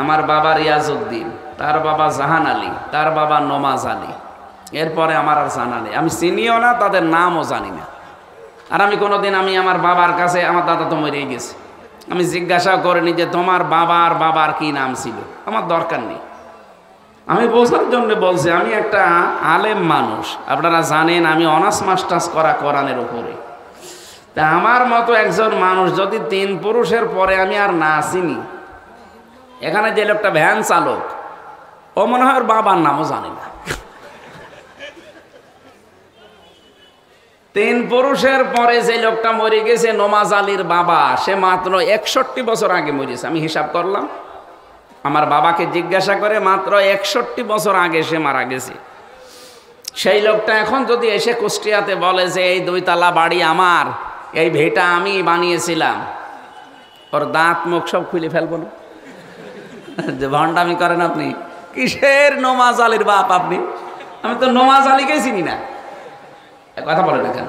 আমার বাবা রিয়াজউদ্দিন, তার বাবা জাহান আলী, তার বাবা নমাজ আলী, এরপরে আমার আর জানা নেই। আমি চিনিও না, তাদের নামও জানি না। আর আমি কোনোদিন আমি আমার বাবার কাছে, আমার দাদা তো মরেই গেছে, আমি জিজ্ঞাসা করিনি যে তোমার বাবার কি নাম ছিল। আমার দরকার নেই, আমি বোঝার জন্য বলছি। আমি একটা আলেম মানুষ, আপনারা জানেন আমি অনার্স মাস্টার্স করা কোরআনের উপরে। তা আমার মতো একজন মানুষ যদি 3 পুরুষের পরে আমি আর না চিনি, এখানে যে লোকটা ভ্যান চালক, ও মনে হয় ওর বাবার নামও জানি না। 3 পুরুষের পরে যে লোকটা মরে গেছে, নমাজ আলীর বাবা, সে মাত্র 61 বছর আগে মরেছে। আমি হিসাব করলাম, আমার বাবাকে জিজ্ঞাসা করে মাত্র 61 বছর আগে সে মারা গেছে। সেই লোকটা এখন যদি এসে কুষ্টিয়াতে বলে যে এই 2 তলা বাড়ি আমার, এই ভিটা আমি বানিয়েছিলাম, ওর দাঁত মুখ সব খুলে ফেলবো না? যে ভণ্ডামি করেন আপনি, কিসের নমাজ আলীর বাপ আপনি? আমি তো নমাজ আলীকেই চিনি না, কথা বলে দেখেন।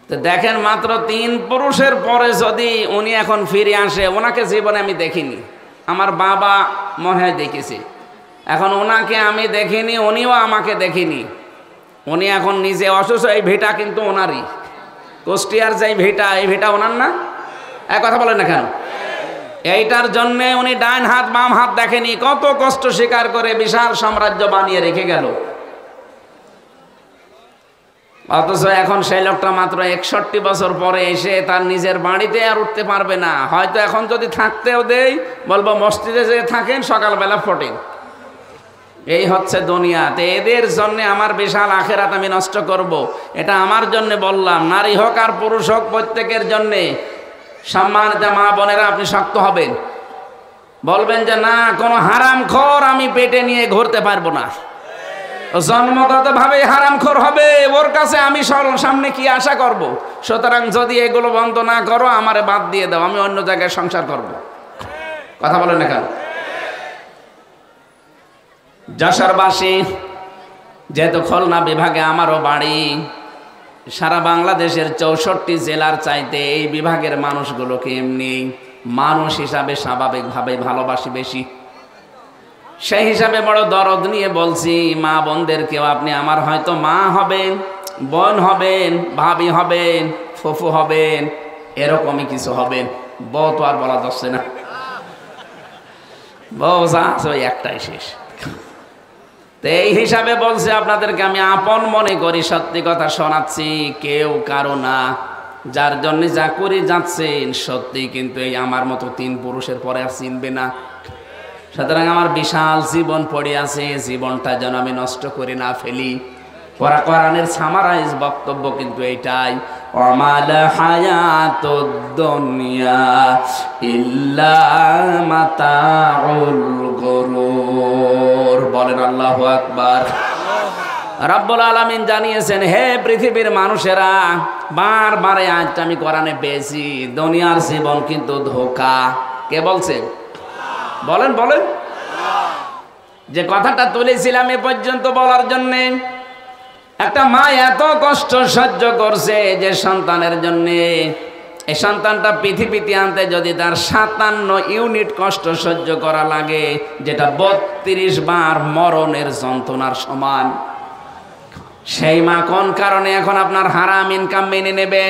তো দেখেন, মাত্র 3 পুরুষের পরে যদি উনি এখন ফিরে আসে, ওনাকে জীবনে আমি দেখিনি। আমার বাবা মনে হয় দেখেছি, এখন ওনাকে আমি দেখিনি, উনিও আমাকে দেখিনি। উনি এখন নিজে অসুস্থ, এই ভিটা কিন্তু ওনারই, কুষ্টিয়ার যে ভিটা, এই ভিটা ওনার না? এক কথা বলেন না কেন? এইটার জন্য উনি ডান হাত বাম হাত দেখেনি, কত কষ্ট স্বীকার করে বিশাল সাম্রাজ্য বানিয়ে রেখে গেল। অথচ এখন সেই লোকটা মাত্র 61 বছর পরে এসে তার নিজের বাড়িতে আর উঠতে পারবে না। হয়তো এখন যদি থাকতেও দেই, বলবো মসজিদে যে থাকেন, সকালবেলা ফোটেন। এই হচ্ছে দুনিয়াতে। এদের জন্য আমার বিশাল আখেরাত আমি নষ্ট করব, এটা আমার জন্য বললাম। নারী হোক আর পুরুষ হোক, প্রত্যেকের জন্যে। সম্মানিত মা বোনেরা, আপনি শক্ত হবেন, বলবেন যে না, কোনো হারামখোর আমি পেটে নিয়ে ঘুরতে পারবো না। জন্মগত ভাবে হারামখোর হবে, ওর কাছে আমি সামনে কি আশা করব? সুতরাং যদি এগুলো বন্ধ না করো, আমারে বাদ দিয়ে দাও, আমি অন্য জায়গায় সংসার করব। কথা বলেন না কেন? যশোরবাসী, যেহেতু খুলনা বিভাগে আমারও বাড়ি, সারা বাংলাদেশের 64 জেলার চাইতে এই বিভাগের মানুষগুলোকে এমনি মানুষ হিসাবে স্বাভাবিকভাবে ভালোবাসি বেশি। সেই হিসাবে বড় দরদ নিয়ে বলছি মা বোনদেরকেও, আপনি আমার হয়তো মা হবেন, বোন হবেন, ভাবি হবেন, ফুফু হবেন, এরকমই কিছু হবেন। বউ তো আর বলা যাচ্ছে না, বউ যা আছে ওই একটাই শেষ। তো এই হিসাবে বলছে আপনাদেরকে আমি আপন মনে করি, সত্যি কথা শোনাচ্ছি, কেউ কারো না। যার জন্য যা করে যাচ্ছেন সত্যি, কিন্তু এই আমার মতো 3 পুরুষের পরে আর চিনবে না। সুতরাং আমার বিশাল জীবন পড়ে আছে, জীবনটা যেন আমি নষ্ট করে না ফেলি। কোরআনের সামারাইজ বক্তব্য কিন্তু এইটাই, ওয়ামাল হায়াতুদ দুনিয়া ইল্লা মাতাউল গুরুর। বলেন আল্লাহু আকবার। রাব্বুল আলামিন জানিয়েছেন, হে পৃথিবীর মানুষেরা, বারবার আয়াতটা আমি কোরআনে পেয়েছি, দুনিয়ার জীবন কিন্তু ধোঁকা। কে বলছে? বলেন বলেন। যে কথাটা তুলেছিলাম এ পর্যন্ত বলার জন্যে, একটা মা এত কষ্ট সহ্য করছে যে সন্তানের জন্যে, এই সন্তানটা পৃথিবীতে আনতে যদি তার 57 ইউনিট কষ্ট সহ্য করা লাগে, যেটা 32 বার মরণের যন্ত্রণার সমান, সেই মা কোন কারণে এখন আপনার হারাম ইনকাম মেনে নেবে?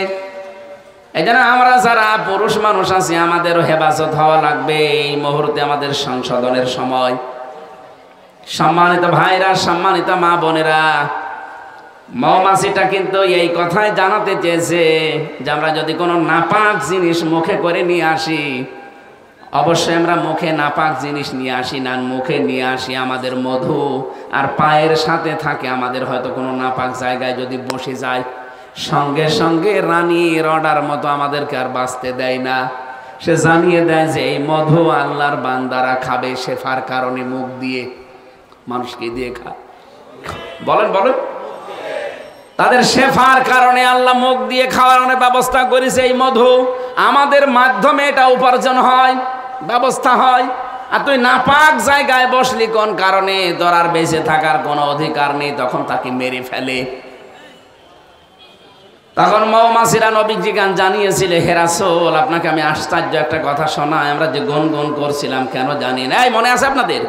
এই জন্য আমরা যারা পুরুষ মানুষ আছি, আমাদেরও হেফাজত হওয়া লাগবে। এই মুহূর্তে আমাদের সংশোধনের সময়। সম্মানিত ভাইরা, সম্মানিত মা বোনেরা, মৌমাছিটা কিন্তু এই কথাই জানাতে চেয়েছে যে আমরা যদি কোনো নাপাক জিনিস মুখে করে নিয়ে আসি, অবশ্যই আমরা মুখে নাপাক জিনিস নিয়ে আসি না, মুখে নিয়ে আসি আমাদের মধু, আর পায়ের সাথে থাকে আমাদের হয়তো কোনো নাপাক জায়গায় যদি বসে যায়, সঙ্গে সঙ্গে রানীর অর্ডার মতো আমাদেরকে আর বাঁচতে দেয় না। সে জানিয়ে দেয় যে এই মধু আল্লাহর বান্দারা খাবে শেফার কারণে, মুখ দিয়ে। মানুষকে দিয়ে খায়, বলেন বলেন। তাদের শেফার কারণে আল্লাহ মুখ দিয়ে খাওয়ানোর ব্যবস্থা করেছে। এই মধু আমাদের মাধ্যমে এটা উপার্জন হয়, ব্যবস্থা হয়। আর তুই নাপাক জায়গায় বসলি কোন কারণে? তোর আর বেঁচে থাকার কোনো অধিকার নেই, তখন তাকে মেরে ফেলে। তখন মৌমাছিরা নবীজি গান জানিয়েছিল, হে রাসূল, আপনাকে আমি আশ্চর্য একটা কথা শোনাই। আমরা যে গুনগুন করছিলাম, কেন জানেন? এই মনে আছে আপনাদের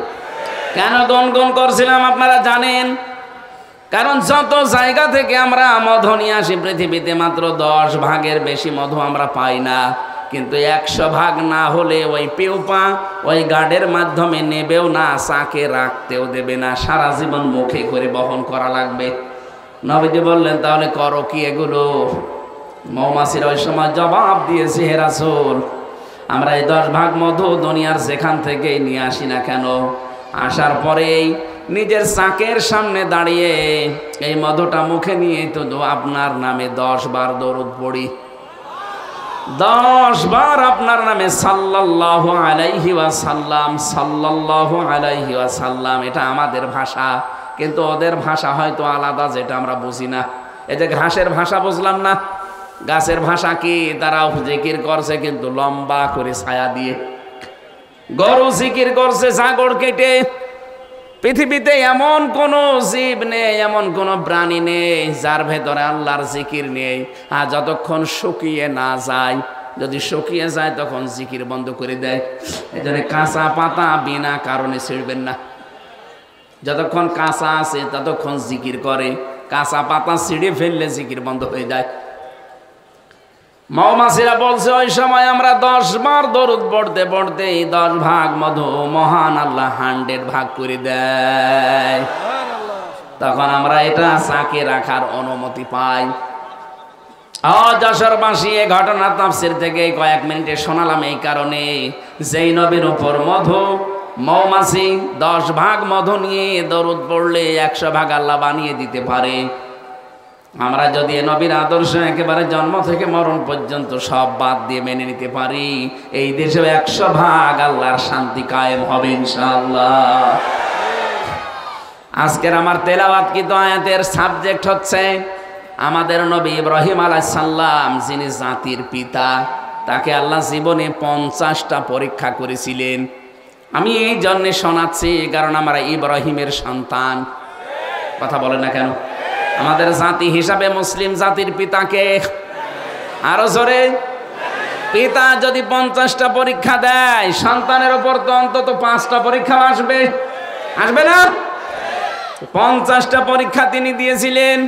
কেন গুনগুন করছিলাম আপনারা জানেন? কারণ যত জায়গা থেকে আমরা মধু নিয়ে আসি পৃথিবীতে, মাত্র 10 ভাগের বেশি মধু আমরা পাই না। কিন্তু 100 ভাগ না হলে ওই পিউপা ওই গার্ডের মাধ্যমে নেবেও না, চাকে রাখতেও দেবে না, সারা জীবন মুখে করে বহন করা লাগবে। নবীজি বললেন, তাহলে করো কি এগুলো? মৌমাছির ওই সময় জবাব দিয়েছে, হে রাসূল, আমরা এই 10 ভাগ মধু দুনিয়ার যেখান থেকেই নিয়ে আসি না কেন, আসার পরেই নিজের চাকের সামনে দাঁড়িয়ে এই মধুটা মুখে নিয়ে তো আপনার নামে 10 বার দরুদ পড়ি, 10 বার আপনার নামে সাল্লাল্লাহু আলাইহি ওয়াসাল্লাম, সাল্লাল্লাহু আলাইহি ওয়াসাল্লাম। এটা আমাদের ভাষা, কিন্তু ওদের ভাষা হয়তো আলাদা, যেটা আমরা বুঝি না। এই যে ঘাসের ভাষা বুঝলাম না, গাছের ভাষা কি? তারাও জিকির করছে কিন্তু লম্বা করে ছায়া দিয়ে। গরু জিকির করছে জাগর কেটে। পৃথিবীতে এমন কোন জীব নেই, এমন কোন প্রাণী নেই যার ভেতরে আল্লাহর জিকির নেই। আর যতক্ষণ শুকিয়ে না যায়, যদি শুকিয়ে যায় তখন জিকির বন্ধ করে দেয়। এই জন্য কাঁচা পাতা বিনা কারণে ছিঁড়বেন না। যতক্ষণ কাঁচা আছে ততক্ষণ জিকির করে, কাঁচা পাতা ছিঁড়ে ফেললে জিকির বন্ধ হয়ে যায়। মৌমাছিরা বলছে ওই সময় আমরা 10 বার দরুদ পড়তে পড়তে 10 ভাগ মধু মহান আল্লাহ 100 ভাগ করে দেয়। তখন আমরা এটা চাকে রাখার অনুমতি পাই। যশোরবাসী এই ঘটনা তাফসীর থেকে কয়েক মিনিটে শোনালাম এই কারণে, যেই নবীর উপর মধু মৌমাছি 10 ভাগ মধু নিয়ে দরুদ পড়লে 100 ভাগ আল্লাহ বানিয়ে দিতে পারে। আমরা যদি এ নবীর আদর্শ একেবারে জন্ম থেকে মরণ পর্যন্ত সব বাদ দিয়ে মেনে নিতে পারি, এই দেশে 100 ভাগ আল্লাহর শান্তি কায়েম হবে ইনশাআল্লাহ। আজকের আমার তেলাওয়াতকৃত আয়াতের সাবজেক্ট হচ্ছে আমাদের নবী ইব্রাহিম আলাইহিস সালাম, যিনি জাতির পিতা। তাকে আল্লাহ জীবনে 50টা পরীক্ষা করেছিলেন। আমি এই জন্যে শোনাচ্ছি কারণ আমরা ইব্রাহিমের সন্তান। কথা বলেন না কেন? আমাদের জাতি হিসাবে মুসলিম জাতির পিতাকে আরো জোরে, পিতা যদি 50টা পরীক্ষা দেয়, সন্তানের উপর তো অন্তত 5টা পরীক্ষা আসবে, আসবে না? 50টা পরীক্ষা তিনি দিয়েছিলেন।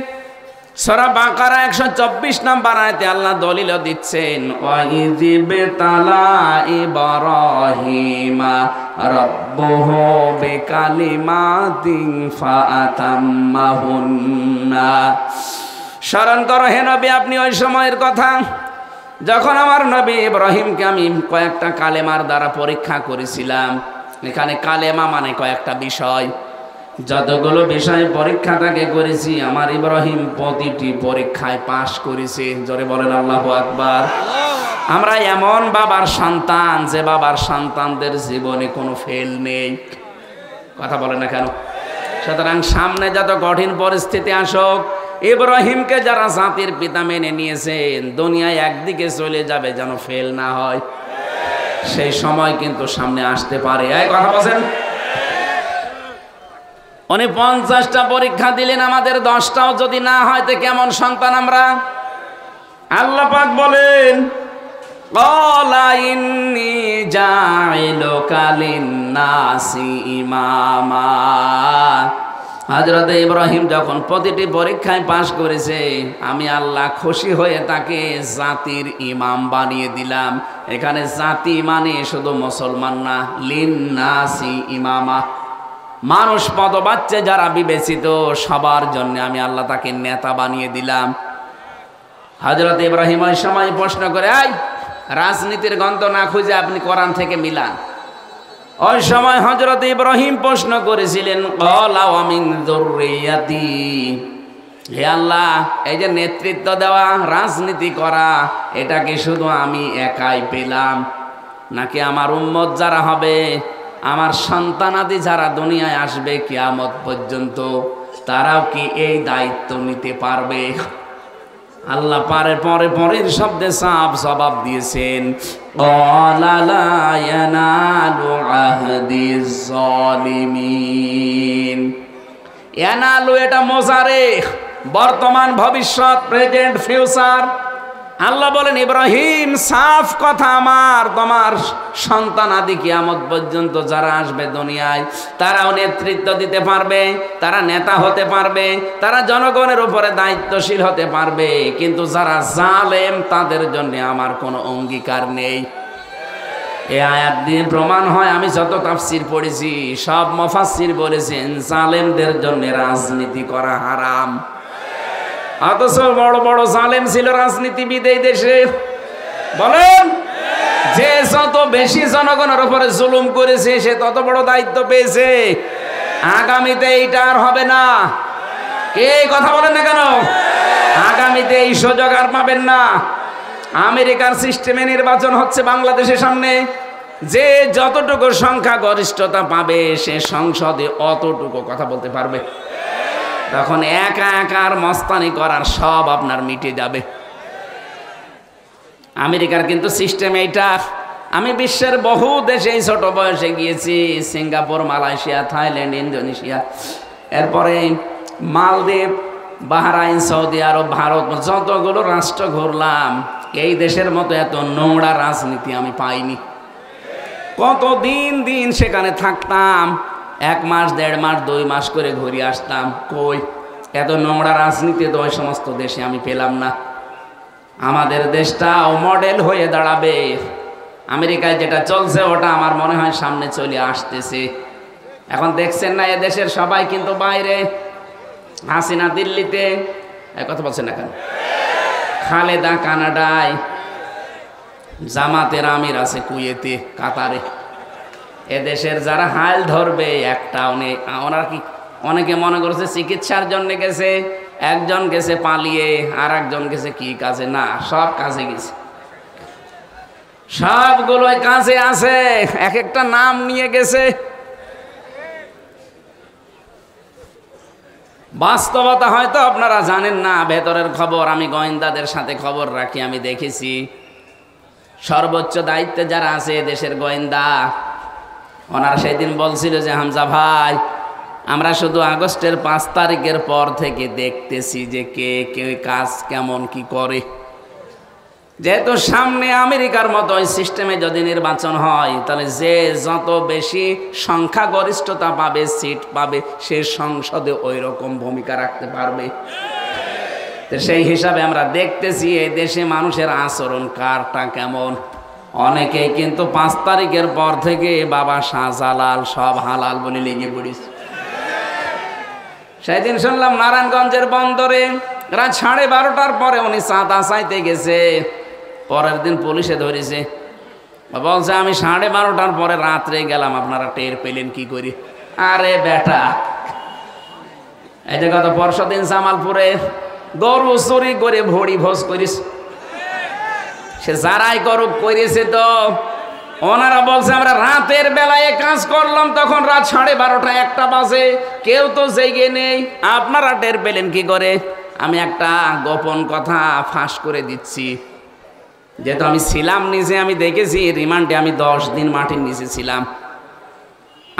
সূরা বাকারা 124 নম্বর আয়াতে আল্লাহ দলিল দিচ্ছেন, ওয়াইযিবতালা ইব্রাহিমা রাব্বুহু বিকালিমাতিন ফাআতাম্মাহুন্না। স্মরণ করো হে নবী আপনি ওই সময়ের কথা যখন আমার নবী ইব্রাহিমকে আমি কয়েকটা কালেমার দ্বারা পরীক্ষা করেছিলাম। এখানে কালেমা মানে কয়েকটা বিষয়। যতগুলো বিষয় পরীক্ষা তাকে করেছি, আমার ইব্রাহিম প্রতিটি পরীক্ষায় পাশ করেছে। জোরে বলেন আল্লাহু আকবার। আমরা এমন বাবার সন্তান যে বাবার সন্তানদের জীবনে কোনো ফেল নেই। কথা বলেন না কেন? সুতরাং সামনে যত কঠিন পরিস্থিতি আসুক, ইব্রাহিমকে যারা জাতির পিতা মেনে নিয়েছেন, দুনিয়ায় একদিকে চলে যাবে যেন ফেল না হয়। সেই সময় কিন্তু সামনে আসতে পারে। এই কথা বলেন। উনি 50টা পরীক্ষা দিলেন, আমাদের 10টাও যদি না হয় তো কেমন সন্তান আমরা? আল্লাহ পাক বলেন, ক্বালা ইন্নী জাইলুকা লিন-নাসি ইমামা। হযরত ইব্রাহিম যখন প্রতিটি পরীক্ষায় পাশ করেছে, আমি আল্লাহ খুশি হয়ে তাকে জাতির ইমাম বানিয়ে দিলাম। এখানে জাতি মানে শুধু মুসলমান না, লিন-নাসি ইমামা, মানুষ পদবাচ্চে যারা বিবেচিত সবার জন্য আমি আল্লাহ তাকে নেতা বানিয়ে দিলাম। হযরত ইব্রাহিম ওই সময় প্রশ্ন করে, এই রাজনীতির গন্ধ না খুঁজে আপনি কোরআন থেকে মিলান। ওই সময় হযরত ইব্রাহিম প্রশ্ন করেছিলেন, ক্বালা ওয়া মিন যুররিয়াতি। হে আল্লাহ, এই যে নেতৃত্ব দেওয়া, রাজনীতি করা, এটা কি শুধু আমি একাই পেলাম, নাকি আমার উম্মত যারা হবে, আমার সন্তানাদি যারা দুনিয়ায় আসবে কিয়ামত পর্যন্ত, তারাও কি এই দায়িত্ব নিতে পারবে? আল্লাহ পরের শব্দে সাফ জবাব দিয়েছেন, ক্বালা লা ইয়ানালু আহদিজ জালিমিন। ইয়ানালু এটা মোজারে, বর্তমান ভবিষ্যৎ, প্রেজেন্ট ফিউচার। আল্লাহ বলেন, ইব্রাহিম সাফ কথা, আমার তোমার সন্তান আদি কিয়ামত পর্যন্ত যারা আসবে দুনিয়ায়, তারাও নেতৃত্ব দিতে পারবে, তারা নেতা হতে পারবে, তারা জনগণের উপরে দায়িত্বশীল হতে পারবে, কিন্তু যারা জালেম তাদের জন্য আমার কোনো অঙ্গীকার নেই। এই আয়াত দিয়ে প্রমাণ হয়, আমি যত তাফসীর পড়েছি সব মুফাসসির বলেছেন জালেমদের জন্য রাজনীতি করা হারাম। অথচ বড় বড় জালেম ছিল রাজনীতিবিদ এই দেশে। বলেন, যে যত বেশি জনগণের উপরে জুলুম করেছে সে তত বড় দায়িত্ব পেয়েছে। আগামীতে এইটা আর হবে না। এই কথা বলেন না কেন? আগামীতে এই সুযোগ আর পাবেন না। আমেরিকার সিস্টেমে নির্বাচন হচ্ছে বাংলাদেশের সামনে, যে যতটুকু সংখ্যা গরিষ্ঠতা পাবে সে সংসদে অতটুকু কথা বলতে পারবে। তখন একা একার মস্তানি করার সব আপনার মিটে যাবে। আমেরিকার কিন্তু সিস্টেম এইটা। আমি বিশ্বের বহু দেশে ছোট বয়সে গিয়েছি, সিঙ্গাপুর, মালয়েশিয়া, থাইল্যান্ড, ইন্দোনেশিয়া, এরপরে মালদ্বীপ, বাহরাইন, সৌদি আরব, ভারত, যতগুলো রাষ্ট্র ঘুরলাম, এই দেশের মতো এত নোংরা রাজনীতি আমি পাইনি। কত দিন সেখানে থাকতাম, 1 মাস, 1.5 মাস, 2 মাস করে ঘুরে আসতাম। কই এত নোংরা রাজনীতি তো ওই সমস্ত দেশে আমি পেলাম না। আমাদের দেশটাও মডেল হয়ে দাঁড়াবে। আমেরিকায় যেটা চলছে ওটা আমার মনে হয় সামনে চলে আসতেছে। এখন দেখছেন না, এদেশের সবাই কিন্তু বাইরে, হাসিনা দিল্লিতে, কথা বলছেন না কেন, খালেদা কানাডায়, জামাতের আমির আছে কুয়েতে, কাতারে। এদেশের যারা হাল ধরবে একটা ওনার কি, অনেকে মনে করছে চিকিৎসার জন্য গেছে, একজন গেছে পালিয়ে, আর একজন গেছে কি কাজে, না সব কাজে গেছে, সবগুলোই কাজে আছে, এক একটা নাম নিয়ে গেছে। বাস্তবতা হয়তো আপনারা জানেন না, ভেতরের খবর আমি গোয়েন্দাদের সাথে খবর রাখি, আমি দেখেছি সর্বোচ্চ দায়িত্বে যারা আছে দেশের গোয়েন্দা, ওনারা সেদিন বলছিল যে হামজা ভাই, আমরা শুধু আগস্টের 5 তারিখের পর থেকে দেখতেছি যে কে কে কাজ কেমন কি করে। যেহেতু সামনে আমেরিকার মতো ওই সিস্টেমে যদি নির্বাচন হয়, তাহলে যে যত বেশি সংখ্যাগরিষ্ঠতা পাবে, সিট পাবে, সে সংসদে ওই রকম ভূমিকা রাখতে পারবে। তো সেই হিসাবে আমরা দেখতেছি এই দেশে মানুষের আচরণ কারটা কেমন। অনেকেই কিন্তু 5 তারিখের পর থেকে বাবা শাহজালাল সব হালাল বলে লেগে পড়েছে। সেদিন শুনলাম নারায়ণগঞ্জের বন্দরে রাত 12:30টার পরে উনি চাঁদা চাইতে গেছে, পরের দিন পুলিশে ধরেছে, বলছে আমি 12:30টার পরে রাত্রে গেলাম, আপনারা টের পেলেন কি করি? আরে বেটা, এই যে গত পরশু দিন জামালপুরে গরু চুরি করে ভড়ি ভোজ করিস, সে যারাই করুক করেছে, তো ওনারা বলছে আমরা রাতের বেলায় কাজ করলাম, তখন রাত 12:30 1টা বাজে, কেউ তো জেগে নেই, আপনারা টের পেলেন কি করে? আমি একটা গোপন কথা ফাঁস করে দিচ্ছি, যেহেতু আমি ছিলাম নিচে, আমি দেখেছি রিমান্ডে আমি 10 দিন মাটির নিচে ছিলাম।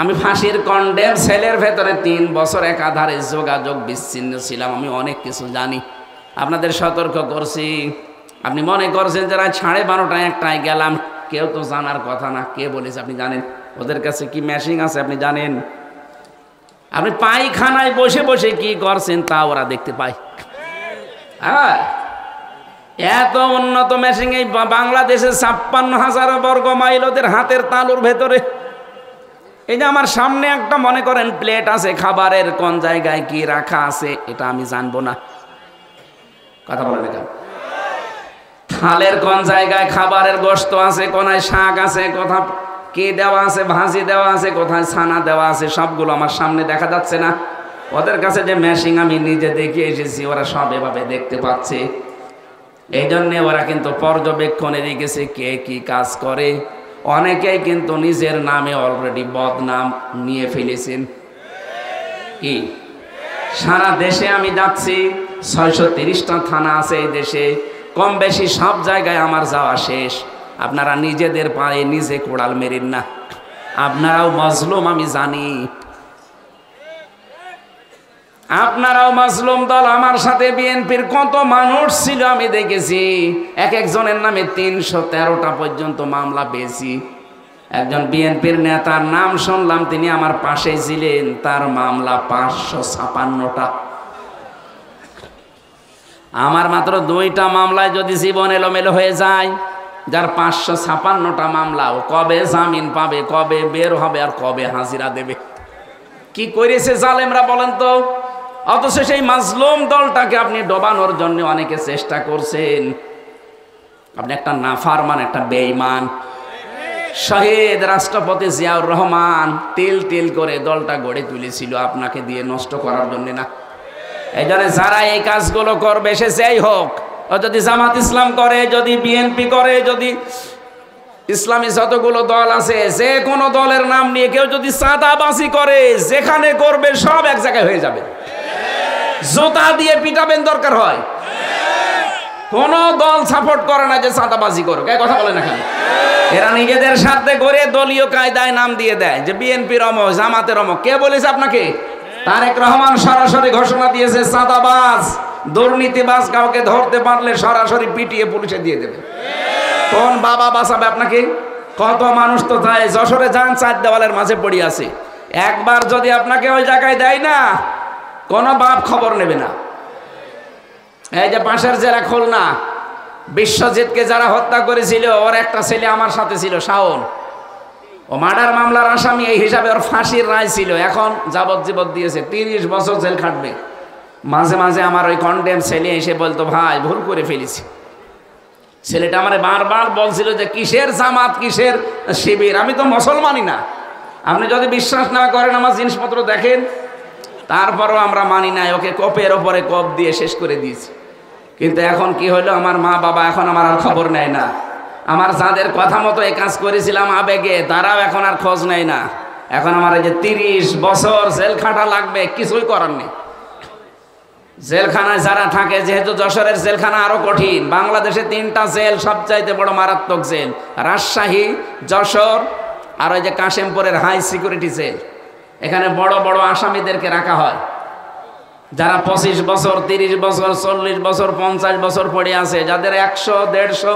আমি ফাঁসির কন্ডেম সেলের ভেতরে 3 বছর একাধারে যোগাযোগ বিচ্ছিন্ন ছিলাম, আমি অনেক কিছু জানি। আপনাদের সতর্ক করছি, আপনি মনে করছেন যারা 12:30 1টায় গেলাম, কেউ তো জানার কথা না। কে বলেছে আপনি জানেন? ওদের কাছে কি মেশিন আছে আপনি জানেন? আপনি পায়খানায় বসে বসে কি করছেন তা ওরা দেখতে পায়। হ্যাঁ, এত উন্নত মেশিন এই বাংলাদেশে 56,000 বর্গ মাইল ওদের হাতের তালুর ভেতরে। এই যে আমার সামনে একটা মনে করেন প্লেট আছে, খাবারের কোন জায়গায় কি রাখা আছে এটা আমি জানবো না, কথা বলেন কেন? থালের কোন জায়গায় খাবারের গোশত আছে, কোথায় শাক আছে, কোথায় কি দেওয়া আছে, ভাজি দেওয়া আছে, কোথায় ছানা দেওয়া আছে, সবগুলো আমার সামনে দেখা যাচ্ছে না। ওদের কাছে যে মেশিন আমি নিজে দেখে এসেছি, ওরা সব এভাবে দেখতে পাচ্ছে। এই জন্যে ওরা কিন্তু পর্যবেক্ষণে রেখেছে কে কি কাজ করে। অনেকেই কিন্তু নিজের নামে অলরেডি বদনাম নিয়ে ফেলেছেন। কি সারা দেশে আমি যাচ্ছি, 630টা থানা আছে এই দেশে, কম বেশি সব জায়গায় আমার যাওয়া শেষ। আপনারা নিজেদের পায়ে নিজে কোড়াল মেরেন না, আপনারাও মজলুম, আমি জানি আপনারাও মাজলুম দল। আমার সাথে বিএনপির কত মানুষ ছিল আমি দেখেছি, এক একজনের নামে 313টা পর্যন্ত মামলা পেয়েছি। একজন বিএনপির নেতার নাম শুনলাম, তিনি আমার পাশে ছিলেন, তার মামলা 556টা। আমার মাত্র 2টা মামলায় যদি জীবন এলোমেলো হয়ে যায়, যার 556টা মামলা, ও কবে জামিন পাবে, কবে বের হবে, আর কবে হাজিরা দেবে? কি করেছে জালেমরা বলেন তো? অথচ সেই মাজলুম দলটাকে আপনি ডোবানোর জন্য অনেকে চেষ্টা করছেন। আপনি একটা নাফারমান, একটা বেঈমান। শহীদ রাষ্ট্রপতি জিয়াউর রহমান তিল তিল করে দলটা গড়ে তুলেছিল, আপনাকে দিয়ে নষ্ট করার জন্য না। এই জন্য যারা এই কাজগুলো করবে, সে যেই হোক, ও যদি জামাত ইসলাম করে, যদি বিএনপি করে, যদি ইসলামী যতগুলো দল আছে, যে কোনো দলের নাম নিয়ে কেউ যদি চাঁদাবাজি করে, যেখানে করবে সব এক জায়গায় হয়ে যাবে। জুতা দিয়ে পিটাবেন দরকার হয়। কোন দল সাপোর্ট করে না যে চাঁদাবাজি করুক, এই কথা বলে না কেন? এরা নিজেদের সাথে করে দলীয় কায়দায় নাম দিয়ে দেয় যে বিএনপির অমক, জামাতের অমক। কে বলেছে আপনাকে? তারেক রহমান সরাসরি ঘোষণা দিয়েছে, চাঁদাবাজ দুর্নীতিবাজ কাউকে ধরতে পারলে সরাসরি পিটিয়ে পুলিশে দিয়ে দেবে। কোন বাবা বাঁচাবে আপনাকে? কত মানুষ তো যায়, যশোরে যান, 4 দেওয়ালের মাঝে পড়ে আছে। একবার যদি আপনাকে ওই জায়গায় দেয় না, কোনো বাপ খবর নেবে না। এই যে পাশের জেলা খুলনা, বিশ্বজিৎকে যারা হত্যা করেছিল ওর একটা ছেলে আমার সাথে ছিল, শাওন। ও মার্ডার মামলার আসামি, এই হিসাবে ওর ফাঁসির রায় ছিল। এখন যাবজ্জীবন দিয়েছে, 30 বছর জেল খাটবে। মাঝে মাঝে আমার ওই কন্ডেম ছেলে এসে বলতো, ভাই ভুল করে ফেলেছি। ছেলেটা আমার বারবার বলছিল যে কিসের জামাত, কিসের শিবির, আমি তো মুসলমানই না। আপনি যদি বিশ্বাস না করেন আমার জিনিসপত্র দেখেন। তারপরও আমরা মানি নাই, ওকে কোপের ওপরে কোপ দিয়ে শেষ করে দিয়েছি। কিন্তু এখন কি হলো, আমার মা বাবা এখন আমার আর খবর নেয় না। আমার যাদের কথা মতো এই কাজ করেছিলাম আবেগে, তারাও এখন আর খোঁজ নেয় না। এখন আমার এই যে 30 বছর জেল খাটা লাগবে, কিছুই করার নেই। জেলখানায় যারা থাকে, যেহেতু যশোরের জেলখানা আরো কঠিন, বাংলাদেশে 3টা জেল সবচাইতে বড় মারাত্মক জেল, রাজশাহী, যশোর আর ওই যে কাশেমপুরের হাই সিকিউরিটি জেল। এখানে বড় বড় আসামিদেরকে রাখা হয়, যারা 25 বছর, 30 বছর, 40 বছর, 50 বছর পড়ে আছে, যাদের 100, 150,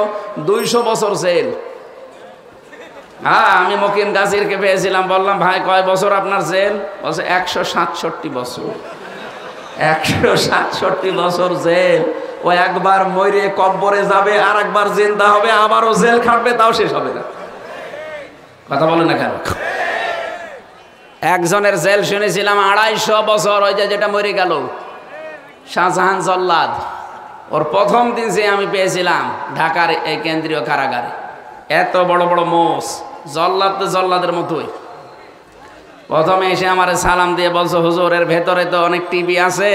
200 বছর জেল। হ্যাঁ, আমি মকিম গাজীরকে পেয়েছিলাম, বললাম ভাই কয় বছর আপনার জেল? বলছে 167 বছর। 167 বছর জেল। ও একবার মরে কব্বরে যাবে, আর একবার জিন্দা হবে, আবারও জেল খাটবে, তাও শেষ হবে না। কথা বলে না কেন? একজনের জেল শুনেছিলাম 250 বছর, ওই যে যেটা মরে গেল শাহজাহান জল্লাদ। ওর প্রথম দিন যে আমি পেয়েছিলাম ঢাকার এই কেন্দ্রীয় কারাগারে, এত বড় বড় মোষ, জল্লাদ তো জল্লাদের মতোই। প্রথমে এসে আমার সালাম দিয়ে বলছো, হুজুর এর ভেতরে তো অনেক টিভি আছে,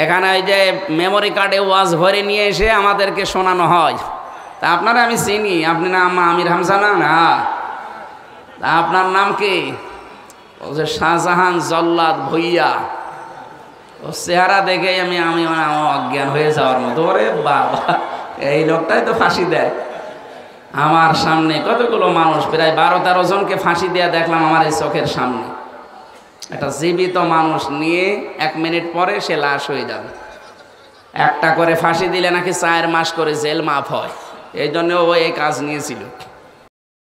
এখানে ওই যে মেমোরি কার্ডে ওয়াজ ভরে নিয়ে এসে আমাদেরকে শোনানো হয়। তা আপনারা আমি চিনি, আপনি না আমির হামজা না? না। তা আপনার নাম কি? বলছে শাহজাহান জল্লাদ ভুইয়া। ও চেহারা দেখে আমি অজ্ঞান হয়ে যাওয়ার মতো, ওরে বাবা, এই লোকটাই তো ফাঁসি দেয়। আমার সামনে কতগুলো মানুষ, প্রায় 12-13 জনকে ফাঁসি দেয়া দেখলাম আমার এই চোখের সামনে। একটা জীবিত মানুষ নিয়ে 1 মিনিট পরে সে লাশ হয়ে যাবে। একটা করে ফাঁসি দিলে নাকি 4 মাস করে জেল মাফ হয়, এই জন্য ও এই কাজ নিয়েছিল।